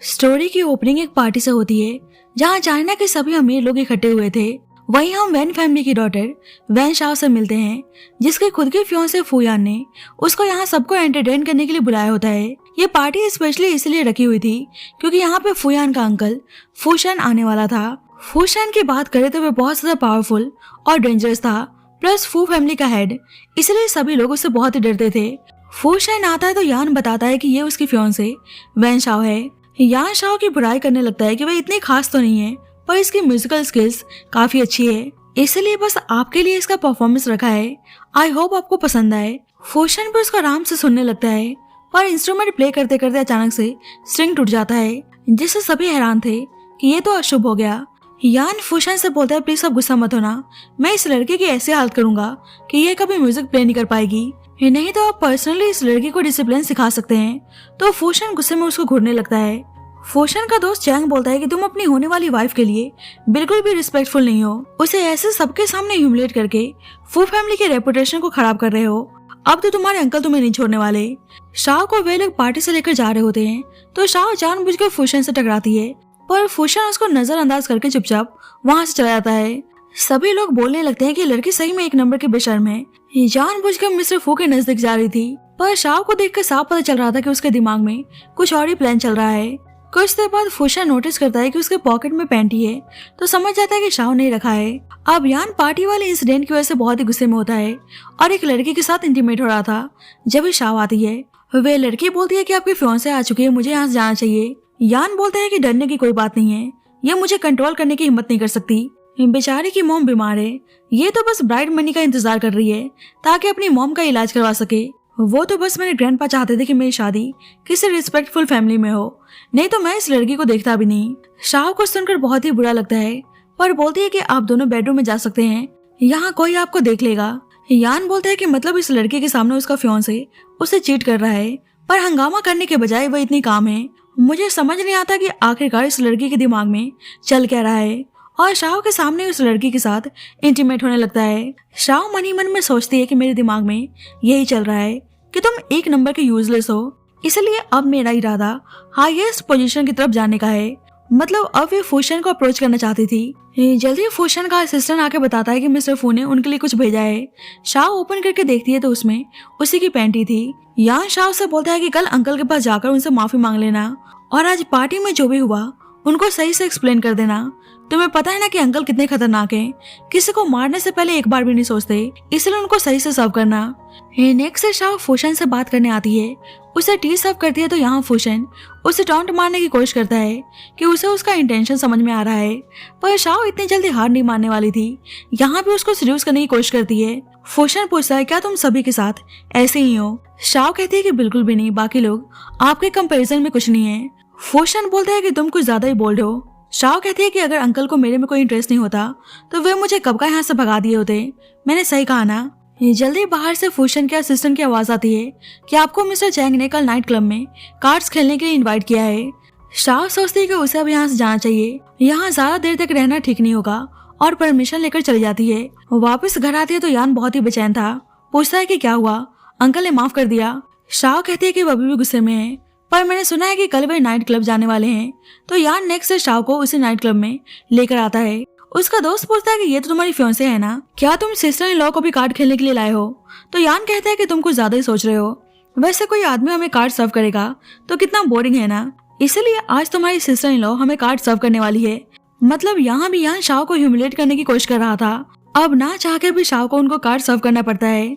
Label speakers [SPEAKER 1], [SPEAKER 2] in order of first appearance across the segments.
[SPEAKER 1] Story की opening एक party से होती है जहां चाइना के सभी अमीर लोग इकट्ठे हुए थे। वहीं हम वैन फैमिली की डॉटर वैन शाओ से मिलते हैं, जिसके खुद के फियांसे फूयान ने उसको यहाँ सबको एंटरटेन करने के लिए बुलाया होता है। ये पार्टी स्पेशली इसलिए रखी हुई थी क्योंकि यहाँ पे फूयान का अंकल फूशन आने वाला था। फूशन की बात करें तो वे बहुत ज्यादा पावरफुल और डेंजरस था, प्लस फू फैमिली का हेड, इसलिए सभी लोग उससे बहुत ही डरते थे। फूशन आता है तो यान बताता है कि ये उसकी फियांसे वैन शाओ है। यान शाओ की बुराई करने लगता है कि वह इतनी खास तो नहीं है, पर इसकी म्यूजिकल स्किल्स काफी अच्छी है, इसलिए बस आपके लिए इसका परफॉर्मेंस रखा है। आई होप आपको पसंद आए। फूशन भी उसको आराम से सुनने लगता है, पर इंस्ट्रूमेंट प्ले करते करते अचानक से स्ट्रिंग टूट जाता है, जिससे सभी हैरान थे कि ये तो अशुभ हो गया। यान फूशन से बोलता है, प्लीज आप गुस्सा मत होना, मैं इस लड़के की ऐसी हालत करूंगा कि ये कभी म्यूजिक प्ले नहीं कर पाएगी, नहीं तो आप पर्सनली इस लड़की को डिसिप्लिन सिखा सकते हैं। तो फूशन गुस्से में उसको घूरने लगता है। फूशन का दोस्त चैंग बोलता है कि तुम अपनी होने वाली वाइफ के लिए बिल्कुल भी रिस्पेक्टफुल नहीं हो, उसे ऐसे सबके सामने ह्यूमिलेट करके फू फैमिली के रेपुटेशन को खराब कर रहे हो। अब तो तुम्हारे अंकल तुम्हें नहीं छोड़ने वाले। शाओ को वे लोग पार्टी से लेकर जा रहे होते हैं तो शाओ जानबूझकर फूशन से टकराती है, पर फूशन उसको नजरअंदाज करके चुपचाप वहां से चला जाता है। सभी लोग बोलने लगते हैं कि लड़की सही में एक नंबर की बेशर्म है, जानबूझकर मिस्टर फू के नजदीक जा रही थी, पर शाओ को देखकर साफ पता चल रहा था कि उसके दिमाग में कुछ और ही प्लान चल रहा है। कुछ देर बाद फूशन नोटिस करता है कि उसके पॉकेट में पैंटी है, तो समझ जाता है कि शाओ ने रखा है। अब यान पार्टी वाले इंसिडेंट की वजह से बहुत ही गुस्से में होता है और एक लड़की के साथ इंटीमेट हो रहा था। जब शाओ आती है, वे लड़की बोलती है कि आपके फियांसे आ चुके हैं, मुझे यहाँ से जाना चाहिए। यान बोलता है कि डरने की कोई बात नहीं है, ये मुझे कंट्रोल करने की हिम्मत नहीं कर सकती। बेचारी की मॉम बीमार है, ये तो बस ब्राइड मनी का इंतजार कर रही है ताकि अपनी मॉम का इलाज करवा सके। वो तो बस मेरे ग्रैंडपा चाहते थे कि मेरी शादी किसी रिस्पेक्टफुल फैमिली में हो, नहीं तो मैं इस लड़की को देखता भी नहीं। शाओ को सुनकर बहुत ही बुरा लगता है, पर बोलती है कि आप दोनों बेडरूम में जा सकते हैं, यहाँ कोई आपको देख लेगा। यान बोलता है कि मतलब इस लड़के के सामने उसका फियांसे उसे चीट कर रहा है, पर हंगामा करने के बजाय वह इतनी काम है। मुझे समझ नहीं आता कि आखिरकार इस लड़की के दिमाग में चल क्या रहा है, और शाओ के सामने उस लड़की के साथ इंटीमेट होने लगता है। शाओ मन ही मन में सोचती है कि मेरे दिमाग में यही चल रहा है कि तुम एक नंबर के यूजलेस हो, इसलिए अब मेरा इरादा हाईएस्ट पोजीशन की तरफ जाने का है। मतलब अब वे फूशन को अप्रोच करना चाहती थी। जल्दी फूशन का असिस्टेंट आके बताता है कि मिस्टर फू ने उनके लिए कुछ भेजा है। शाओ ओपन करके देखती है तो उसमें उसी की पैंटी थी। यान शाओ से बोलता है कि कल अंकल के पास जाकर उनसे माफी मांग लेना, और आज पार्टी में जो भी हुआ उनको सही से एक्सप्लेन कर देना। तुम्हें पता है ना कि अंकल कितने खतरनाक हैं, किसी को मारने से पहले एक बार भी नहीं सोचते, इसलिए उनको सही से सर्व करना। नेक्स्ट से शाओ फूशन से बात करने आती है, उसे टी सर्व करती है तो यहाँ फूशन उसे टॉन्ट मारने की कोशिश करता है कि उसे उसका इंटेंशन समझ में आ रहा है, पर शाओ इतनी जल्दी हार नहीं मानने वाली थी। यहाँ भी उसको सीरियस करने की कोशिश करती है। फूशन पूछता है, क्या तुम सभी के साथ ऐसे ही हो? शाओ कहती है कि बिल्कुल भी नहीं, बाकी लोग आपके कंपेरिजन में कुछ नहीं है। फूशन बोलता है कि तुम कुछ ज्यादा ही बोल्ड हो। शाओ कहती है कि अगर अंकल को मेरे में कोई इंटरेस्ट नहीं होता तो वे मुझे कब का यहाँ से भगा दिए होते, मैंने सही कहा ना। जल्दी बाहर से फूशन के असिस्टेंट की आवाज आती है कि आपको मिस्टर चैंग ने कल नाइट क्लब में कार्ड्स खेलने के लिए इनवाइट किया है। शाओ सोचती है कि उसे अब यहाँ से जाना चाहिए, यहाँ ज्यादा देर तक रहना ठीक नहीं होगा, और परमिशन लेकर चली जाती है। वापस घर आती है तो यान बहुत ही बेचैन था, पूछता है कि क्या हुआ, अंकल ने माफ कर दिया। शाओ कहती है कि वो अभी भी गुस्से में है, पर मैंने सुना है कि कल वे नाइट क्लब जाने वाले हैं। तो यान नेक्स्ट से शाओ को उसी नाइट क्लब में लेकर आता है। उसका दोस्त पूछता है कि ये तो तुम्हारी फियांसे है ना, क्या तुम सिस्टर इन लॉ को भी कार्ड खेलने के लिए लाए हो? तो यान कहता है कि तुम कुछ ज्यादा ही सोच रहे हो, वैसे कोई आदमी हमें कार्ड सर्व करेगा तो कितना बोरिंग है ना, इसीलिए आज तुम्हारी सिस्टर इन लॉ हमें कार्ड सर्व करने वाली है। मतलब यहाँ भी यान शाओ को ह्यूमिलेट करने की कोशिश कर रहा था, अब ना चाह के भी शाओ को उनको कार्ड सर्व करना पड़ता है।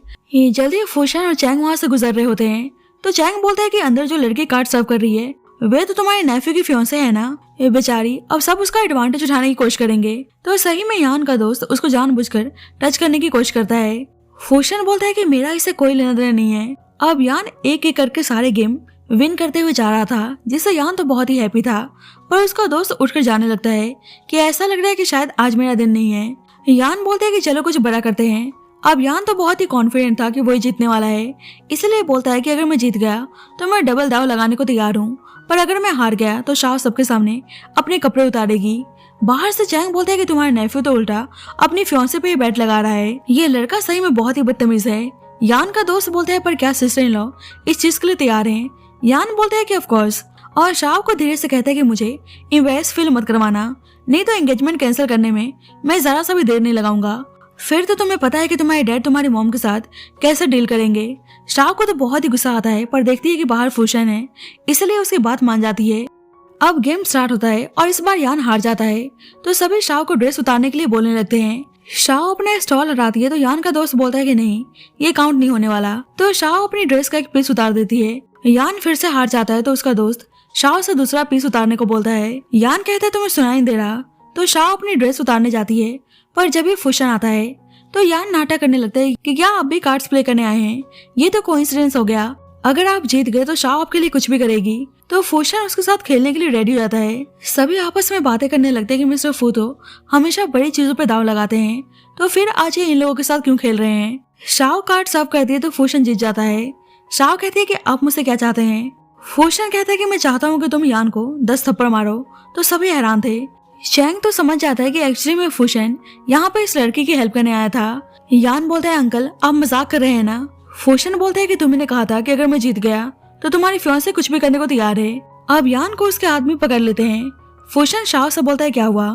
[SPEAKER 1] जल्दी फूशन और चैंग वहाँ से गुजर रहे होते हैं तो चैंग बोलता है कि अंदर जो लड़की कार्ड सर्व कर रही है वे तो तुम्हारे नेफ्यू की फियांसे है ना, ये बेचारी अब सब उसका एडवांटेज उठाने की कोशिश करेंगे। तो सही में यान का दोस्त उसको जानबूझकर टच करने की कोशिश करता है। फूशन बोलता है कि मेरा इससे कोई लेना देना नहीं है। अब यान एक एक करके सारे गेम विन करते हुए जा रहा था, जिससे यान तो बहुत ही हैप्पी था, पर उसका दोस्त उठकर जाने लगता है कि ऐसा लग रहा है कि शायद आज मेरा दिन नहीं है। यान बोलते है कि चलो कुछ बड़ा करते हैं। अब यान तो बहुत ही कॉन्फिडेंट था कि वही जीतने वाला है, इसलिए बोलता है कि अगर मैं जीत गया तो मैं डबल दाव लगाने को तैयार हूँ, पर अगर मैं हार गया तो शाओ सबके सामने अपने कपड़े उतारेगी। बाहर से चैंग बोलता है कि तुम्हारा नेफ्यू तो उल्टा अपनी फियांसे पे बैट लगा रहा है, ये लड़का सही में बहुत ही बदतमीज है। यान का दोस्त बोलता है, पर क्या सिस्टर इन लॉ इस चीज के लिए तैयार हैं? यान बोलता है कि ऑफ कोर्स, और शाओ को धीरे से कहता है कि मुझे इम्प्रेस फील मत करवाना, नहीं तो एंगेजमेंट कैंसिल करने में मैं जरा सा भी देर नहीं लगाऊंगा। फिर तो तुम्हें पता है कि तुम्हारे डैड तुम्हारी मॉम के साथ कैसे डील करेंगे। शाओ को तो बहुत ही गुस्सा आता है, पर देखती है कि बाहर फूशन है, इसलिए उसकी बात मान जाती है। अब गेम स्टार्ट होता है और इस बार यान हार जाता है, तो सभी शाओ को ड्रेस उतारने के लिए बोलने लगते हैं। शाओ अपना स्टॉल हटाती है तो यान का दोस्त बोलता है कि नहीं, ये काउंट नहीं होने वाला। तो शाओ अपनी ड्रेस का एक पीस उतार देती है। यान फिर से हार जाता है तो उसका दोस्त शाओ से दूसरा पीस उतारने को बोलता है। यान कहता है तुम्हें सुनाई नहीं दे रहा, तो शाओ अपनी ड्रेस उतारने जाती है, पर जब ये फूशन आता है तो यान नाटक करने लगता है कि क्या आप भी कार्ड्स प्ले करने आए हैं, ये तो कोइंसिडेंस हो गया, अगर आप जीत गए तो शाओ आपके लिए कुछ भी करेगी। तो फूशन उसके साथ खेलने के लिए रेडी हो जाता है। सभी आपस में बातें करने लगते हैं कि मिस्टर फू तो हमेशा बड़ी चीजों पे दाव लगाते हैं, तो फिर आज ये इन लोगों के साथ क्यों खेल रहे हैं। शाओ कार्ड सर्व करती है तो फूशन जीत जाता है। शाओ कहती है कि आप मुझसे क्या चाहते हैं। फूशन कहता है कि मैं चाहता हूँ कि तुम यान को 10 थप्पड़ मारो। तो सभी हैरान थे। चैंग तो समझ जाता है कि एक्चुअली में फूशन यहाँ पर इस लड़की की हेल्प करने आया था। यान बोलता है अंकल आप मजाक कर रहे हैं ना। फूशन बोलता है कि तुम्ही ने कहा था कि अगर मैं जीत गया तो तुम्हारी फियांसे कुछ भी करने को तैयार है। अब यान को उसके आदमी पकड़ लेते हैं। फूशन शाओ से बोलता है क्या हुआ,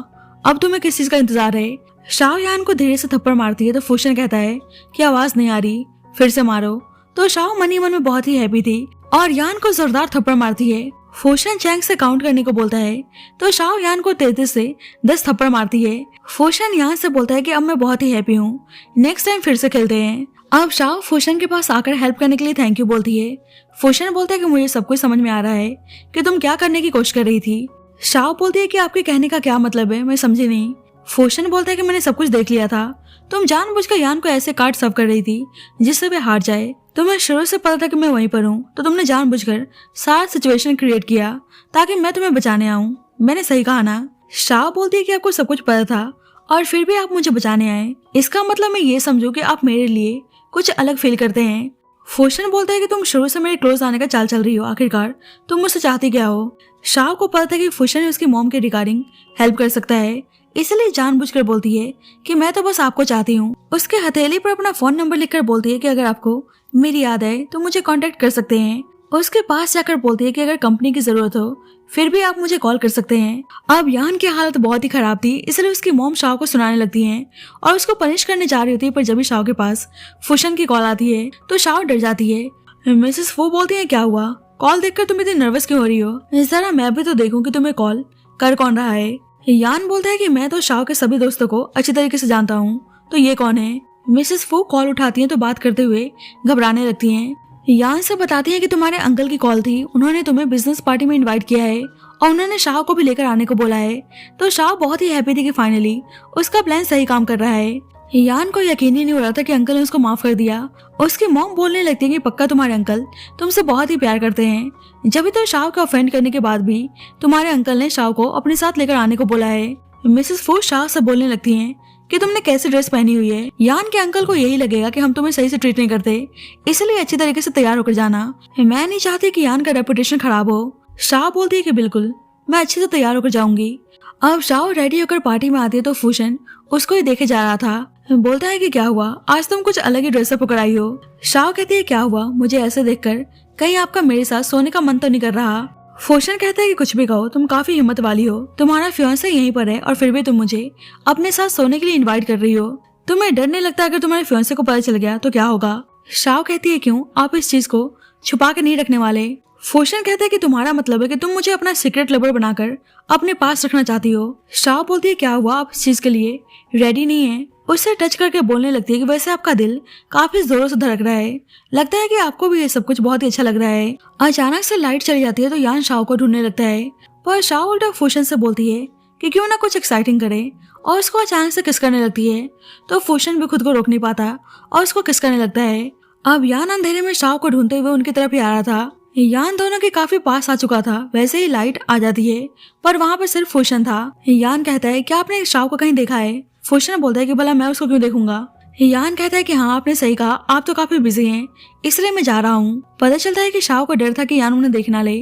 [SPEAKER 1] अब तुम्हें किस चीज का इंतजार है। शाओ यान को धीरे से थप्पड़ मारती है तो फूशन कहता है कि आवाज नहीं आ रही, फिर से मारो। तो शाओ मन ही मन में बहुत ही हैप्पी थी और यान को जोरदार थप्पड़ मारती है। फूशन चैंग से काउंट करने को बोलता है तो शाओ यान को 33 से 10 थप्पड़ मारती है। फूशन यान से बोलता है कि अब मैं बहुत ही हैप्पी हूँ, नेक्स्ट टाइम फिर से खेलते हैं। अब शाओ फूशन के पास आकर हेल्प करने के लिए थैंक यू बोलती है। फूशन बोलता है कि मुझे सब कुछ समझ में आ रहा है कि तुम क्या करने की कोशिश कर रही थी। शाओ बोलती है कि आपके कहने का क्या मतलब है, मैं समझी नहीं। फूशन बोलता है कि मैंने सब कुछ देख लिया था, तुम जानबूझकर यान को ऐसे कार्ड सर्व कर रही थी जिससे वे हार जाए। तुम्हें शुरू से पता था कि मैं वहीं पर हूँ, तो तुमने जानबूझकर सारा सिचुएशन क्रिएट किया ताकि मैं तुम्हें बचाने आऊँ। मैंने सही कहा ना। शाओ बोलती है कि आपको सब कुछ पता था और फिर भी आप मुझे बचाने आए, इसका मतलब मैं ये समझू कि आप मेरे लिए कुछ अलग फील करते हैं। फूशन बोलता है कि तुम शुरू से मेरे क्लोज आने का चाल चल रही हो, आखिरकार तुम मुझसे चाहती क्या हो। शाओ को पता था कि फूशन उसकी मॉम के रिगार्डिंग हेल्प कर सकता है, इसलिए जानबूझकर बोलती है कि मैं तो बस आपको चाहती हूँ। उसके हथेली पर अपना फोन नंबर लिखकर बोलती है कि अगर आपको मेरी याद आए तो मुझे कांटेक्ट कर सकते हैं। उसके पास जाकर बोलती है कि अगर कंपनी की जरूरत हो फिर भी आप मुझे कॉल कर सकते हैं। अब यान की हालत बहुत ही खराब थी, इसलिए उसकी मॉम शाओ को सुनाने लगती हैं और उसको पनिश करने जा रही होती है, पर जब भी शाओ के पास फूशन की कॉल आती है तो शाओ डर जाती है। मिसेस फू बोलती है क्या हुआ, कॉल देखकर तुम इतनी नर्वस क्यों हो रही हो, जरा मैं भी तो देखूं कि तुम्हें कॉल कर कौन रहा है। यान बोलता है कि मैं तो शाओ के सभी दोस्तों को अच्छी तरीके से जानता हूँ, तो ये कौन है। मिसेस फू कॉल उठाती हैं तो बात करते हुए घबराने लगती हैं। यान से बताती हैं कि तुम्हारे अंकल की कॉल थी, उन्होंने तुम्हें बिजनेस पार्टी में इनवाइट किया है और उन्होंने शाओ को भी लेकर आने को बोला है। तो शाओ बहुत ही हैप्पी थी कि फाइनली उसका प्लान सही काम कर रहा है। यान को यकीन ही नहीं हो रहा था कि अंकल ने उसको माफ कर दिया। उसकी मॉम बोलने लगती है कि पक्का तुम्हारे अंकल तुमसे बहुत ही प्यार करते हैं, जब तो शाओ को ऑफेंड करने के बाद भी तुम्हारे अंकल ने शाओ को अपने साथ लेकर आने को बोला है। मिसेस फू शाओ से बोलने लगती हैं कि तुमने कैसी ड्रेस पहनी हुई है, यान के अंकल को यही लगेगा कि हम तुम्हें सही से ट्रीट नहीं करते, इसलिए अच्छी तरीके से तैयार होकर जाना। मैं नहीं चाहती कि यान का रेपुटेशन खराब हो। शाओ बोलती है कि बिल्कुल मैं अच्छे से तैयार होकर जाऊंगी। अब शाओ रेडी होकर पार्टी में आती है तो फूशन उसको ही देखे जा रहा था। बोलता है कि क्या हुआ, आज तुम कुछ अलग ही ड्रेसअप होकर आई हो। शाओ कहती है क्या हुआ, मुझे ऐसे देखकर कहीं आपका मेरे साथ सोने का मन तो नहीं कर रहा। फूशन कहता है कि कुछ भी कहो, तुम काफी हिम्मत वाली हो, तुम्हारा फियांसे यहीं पर है और फिर भी तुम मुझे अपने साथ सोने के लिए इनवाइट कर रही हो। तुम्हें डर नहीं लगता अगर तुम्हारे फियांसे को पता चल गया तो क्या होगा। शाओ कहती है क्यों, आप इस चीज को छुपा के नहीं रखने वाले। फूशन कहता है कि तुम्हारा मतलब है कि तुम मुझे अपना सीक्रेट लवर बनाकर अपने पास रखना चाहती हो। शाओ बोलती है क्या हुआ, आप इस चीज के लिए रेडी नहीं है। उससे टच करके बोलने लगती है कि वैसे आपका दिल काफी जोरों से धड़क रहा है, लगता है कि आपको भी ये सब कुछ बहुत ही अच्छा लग रहा है। अचानक से लाइट चली जाती है तो यान शाओ को ढूंढने लगता है, पर शाओ उल्टा फूशन से बोलती है कि क्यों ना कुछ एक्साइटिंग करे और उसको अचानक से किस करने लगती है। तो फूशन भी खुद को रोक नहीं पाता और उसको किस करने लगता है। अब यान अंधेरे में शाओ को ढूंढते हुए उनकी तरफ ही आ रहा था। यान दोनों के काफी पास आ चुका था, वैसे ही लाइट आ जाती है, पर वहाँ पर सिर्फ फूशन था। यान कहता है क्या आपने शाओ को कहीं देखा है। फूशन बोलता है कि भला मैं उसको क्यों देखूंगा। यान कहता है कि हाँ आपने सही कहा, आप तो काफी बिजी हैं, इसलिए मैं जा रहा हूँ। पता चलता है कि शाओ को डर था कि यान उन्हें देख ना ले,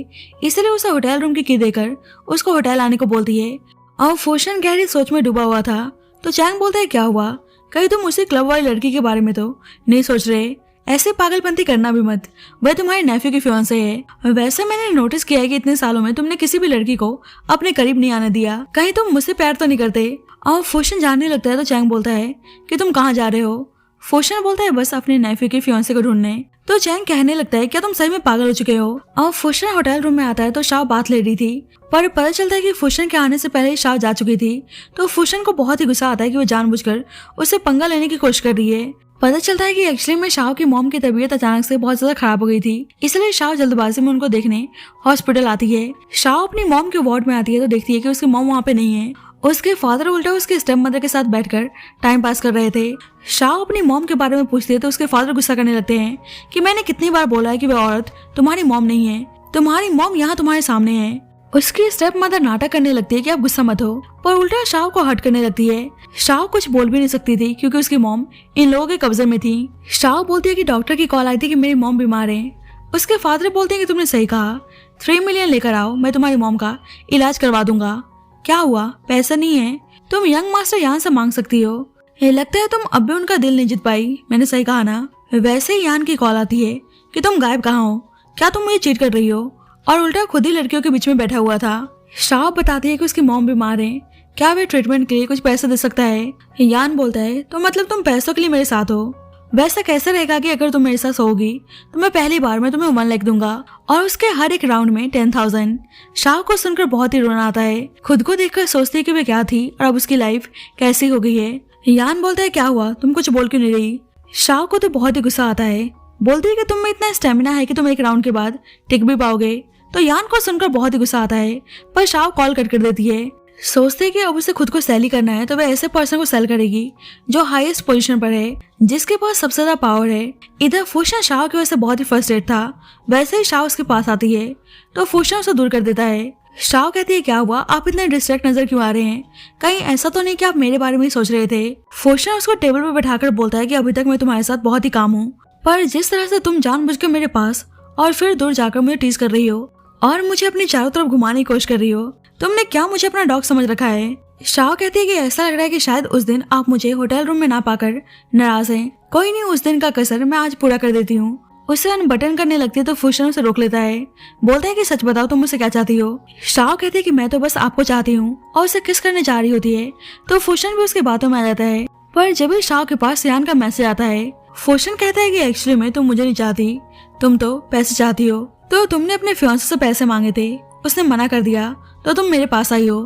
[SPEAKER 1] इसलिए उसे होटल रूम की की देकर उसको होटल आने को बोलती है। और फूशन गहरी सोच में डूबा हुआ था। तो चैंग बोलता है क्या हुआ, कहीं तुम उसी क्लब वाली लड़की के बारे में तो नहीं सोच रहे। ऐसे पागलपंती करना भी मत, वह तुम्हारे नेफ्यू की फियांसे है। वैसे मैंने नोटिस किया है कि इतने सालों में तुमने किसी भी लड़की को अपने करीब नहीं आने दिया, कहीं तुम मुझसे प्यार तो नहीं करते। और फूशन जानने लगता है तो चैंग बोलता है कि तुम कहाँ जा रहे हो। फूशन बोलता है बस अपने नेफ्यू के फियांसे को ढूंढने। तो चैंग कहने लगता है क्या तुम सही में पागल हो चुके हो। और फूशन होटल रूम में आता है तो शाव बात ले रही थी, पर पता चलता है कि फूशन के आने से पहले शाव जा चुकी थी। तो फूशन को बहुत ही गुस्सा आता है कि वो जानबूझकर उससे पंगा लेने की कोशिश कर रही है। पता चलता है कि एक्चुअली में शाव की मॉम की तबीयत अचानक से बहुत ज्यादा खराब हो गई थी, इसलिए शाव जल्दबाजी में उनको देखने हॉस्पिटल आती है। शाव अपनी मॉम के वार्ड में आती है तो देखती है कि उसकी मॉम वहाँ पे नहीं है। उसके फादर उल्टा उसके स्टेप मदर के साथ बैठकर टाइम पास कर रहे थे। शाव अपनी मॉम के बारे में पूछती है तो उसके फादर गुस्सा करने लगते हैं कि मैंने कितनी बार बोला है कि वह औरत तुम्हारी मॉम नहीं है, तुम्हारी मॉम यहाँ तुम्हारे सामने है। उसकी स्टेप मदर नाटक करने लगती है कि आप गुस्सा मत हो, पर उल्टा शाव को हर्ट करने लगती है। शाव कुछ बोल भी नहीं सकती थी क्योंकि उसकी मॉम इन लोगों के कब्जे में थी। शाव बोलती है कि डॉक्टर की कॉल आई थी कि मेरी मॉम बीमार है। उसके फादर बोलते हैं कि तुमने सही कहा, 3 मिलियन लेकर आओ, मैं तुम्हारी मॉम का इलाज करवा दूंगा। क्या हुआ, पैसा नहीं है? तुम यंग मास्टर यान से मांग सकती हो। ये लगता है तुम अब भी उनका दिल नहीं जीत पाई, मैंने सही कहा ना। वैसे ही यान की कॉल आती है कि तुम गायब कहाँ हो, क्या तुम मुझे चीट कर रही हो? और उल्टा खुद ही लड़कियों के बीच में बैठा हुआ था। शाव बताती है कि उसकी मॉम बीमार है, क्या वे ट्रीटमेंट के लिए कुछ पैसे दे सकता है। यान बोलता है तो मतलब तुम पैसों के लिए मेरे साथ हो? वैसा कैसे रहेगा कि अगर तुम मेरे साथ सोओगी तो मैं पहली बार में तुम्हें 1 लाख दूंगा और उसके हर एक राउंड में 10,000। शाव को सुनकर बहुत ही रोना आता है। खुद को देखकर सोचती है कि वे क्या थी और अब उसकी लाइफ कैसी हो गई है। यान बोलता है क्या हुआ, तुम कुछ बोल क्यों नहीं रही? शाव को तो बहुत ही गुस्सा आता है, बोलती है कि तुम में इतना स्टेमिना है कि तुम एक राउंड के बाद टिक भी पाओगे। तो यान को सुनकर बहुत ही गुस्सा आता है, पर शाव कॉल कट कर देती है। सोचते है कि अब उसे खुद को सेल ही करना है तो वह ऐसे पर्सन को सेल करेगी जो हाईएस्ट पोजीशन पर है, जिसके पास सबसे ज्यादा पावर है। इधर फूशन शाव की वजह से बहुत ही फ्रस्ट्रेट था, वैसे ही शाव उसके पास आती है तो फूशन उसे दूर कर देता है। शाव कहती है क्या हुआ, आप इतने डिस्ट्रैक्ट नजर क्यों आ रहे हैं, कहीं ऐसा तो नहीं कि आप मेरे बारे में ही सोच रहे थे? फूशन उसको टेबल पर बैठाकर बोलता है कि अभी तक मैं तुम्हारे साथ बहुत ही काम हूँ, पर जिस तरह से तुम जानबूझकर मेरे पास और फिर दूर जाकर मुझे टीज कर रही हो और मुझे अपनी चारों तरफ घुमाने की कोशिश कर रही हो, तुमने क्या मुझे अपना डॉग समझ रखा है? शाव कहती है कि ऐसा लग रहा है कि शायद उस दिन आप मुझे होटल रूम में ना पाकर नाराज हैं। कोई नहीं, उस दिन का कसर मैं आज पूरा कर देती हूँ। उसे अनबटन करने लगती है तो फूशन उसे रोक लेता है, बोलता है कि सच बताओ तुम मुझसे क्या चाहती हो। शाव कहती है कि मैं तो बस आपको चाहती हूँ और उसे किस करने जा रही होती है तो फूशन भी उसकी बातों में आ जाता है। पर जब भी शाव के पास यान का मैसेज आता है, फूशन कहता है कि एक्चुअली में तुम मुझे नहीं चाहती, तुम तो पैसे चाहती हो। तो तुमने अपने फियांसे से पैसे मांगे थे, उसने मना कर दिया तो तुम मेरे पास आई हो।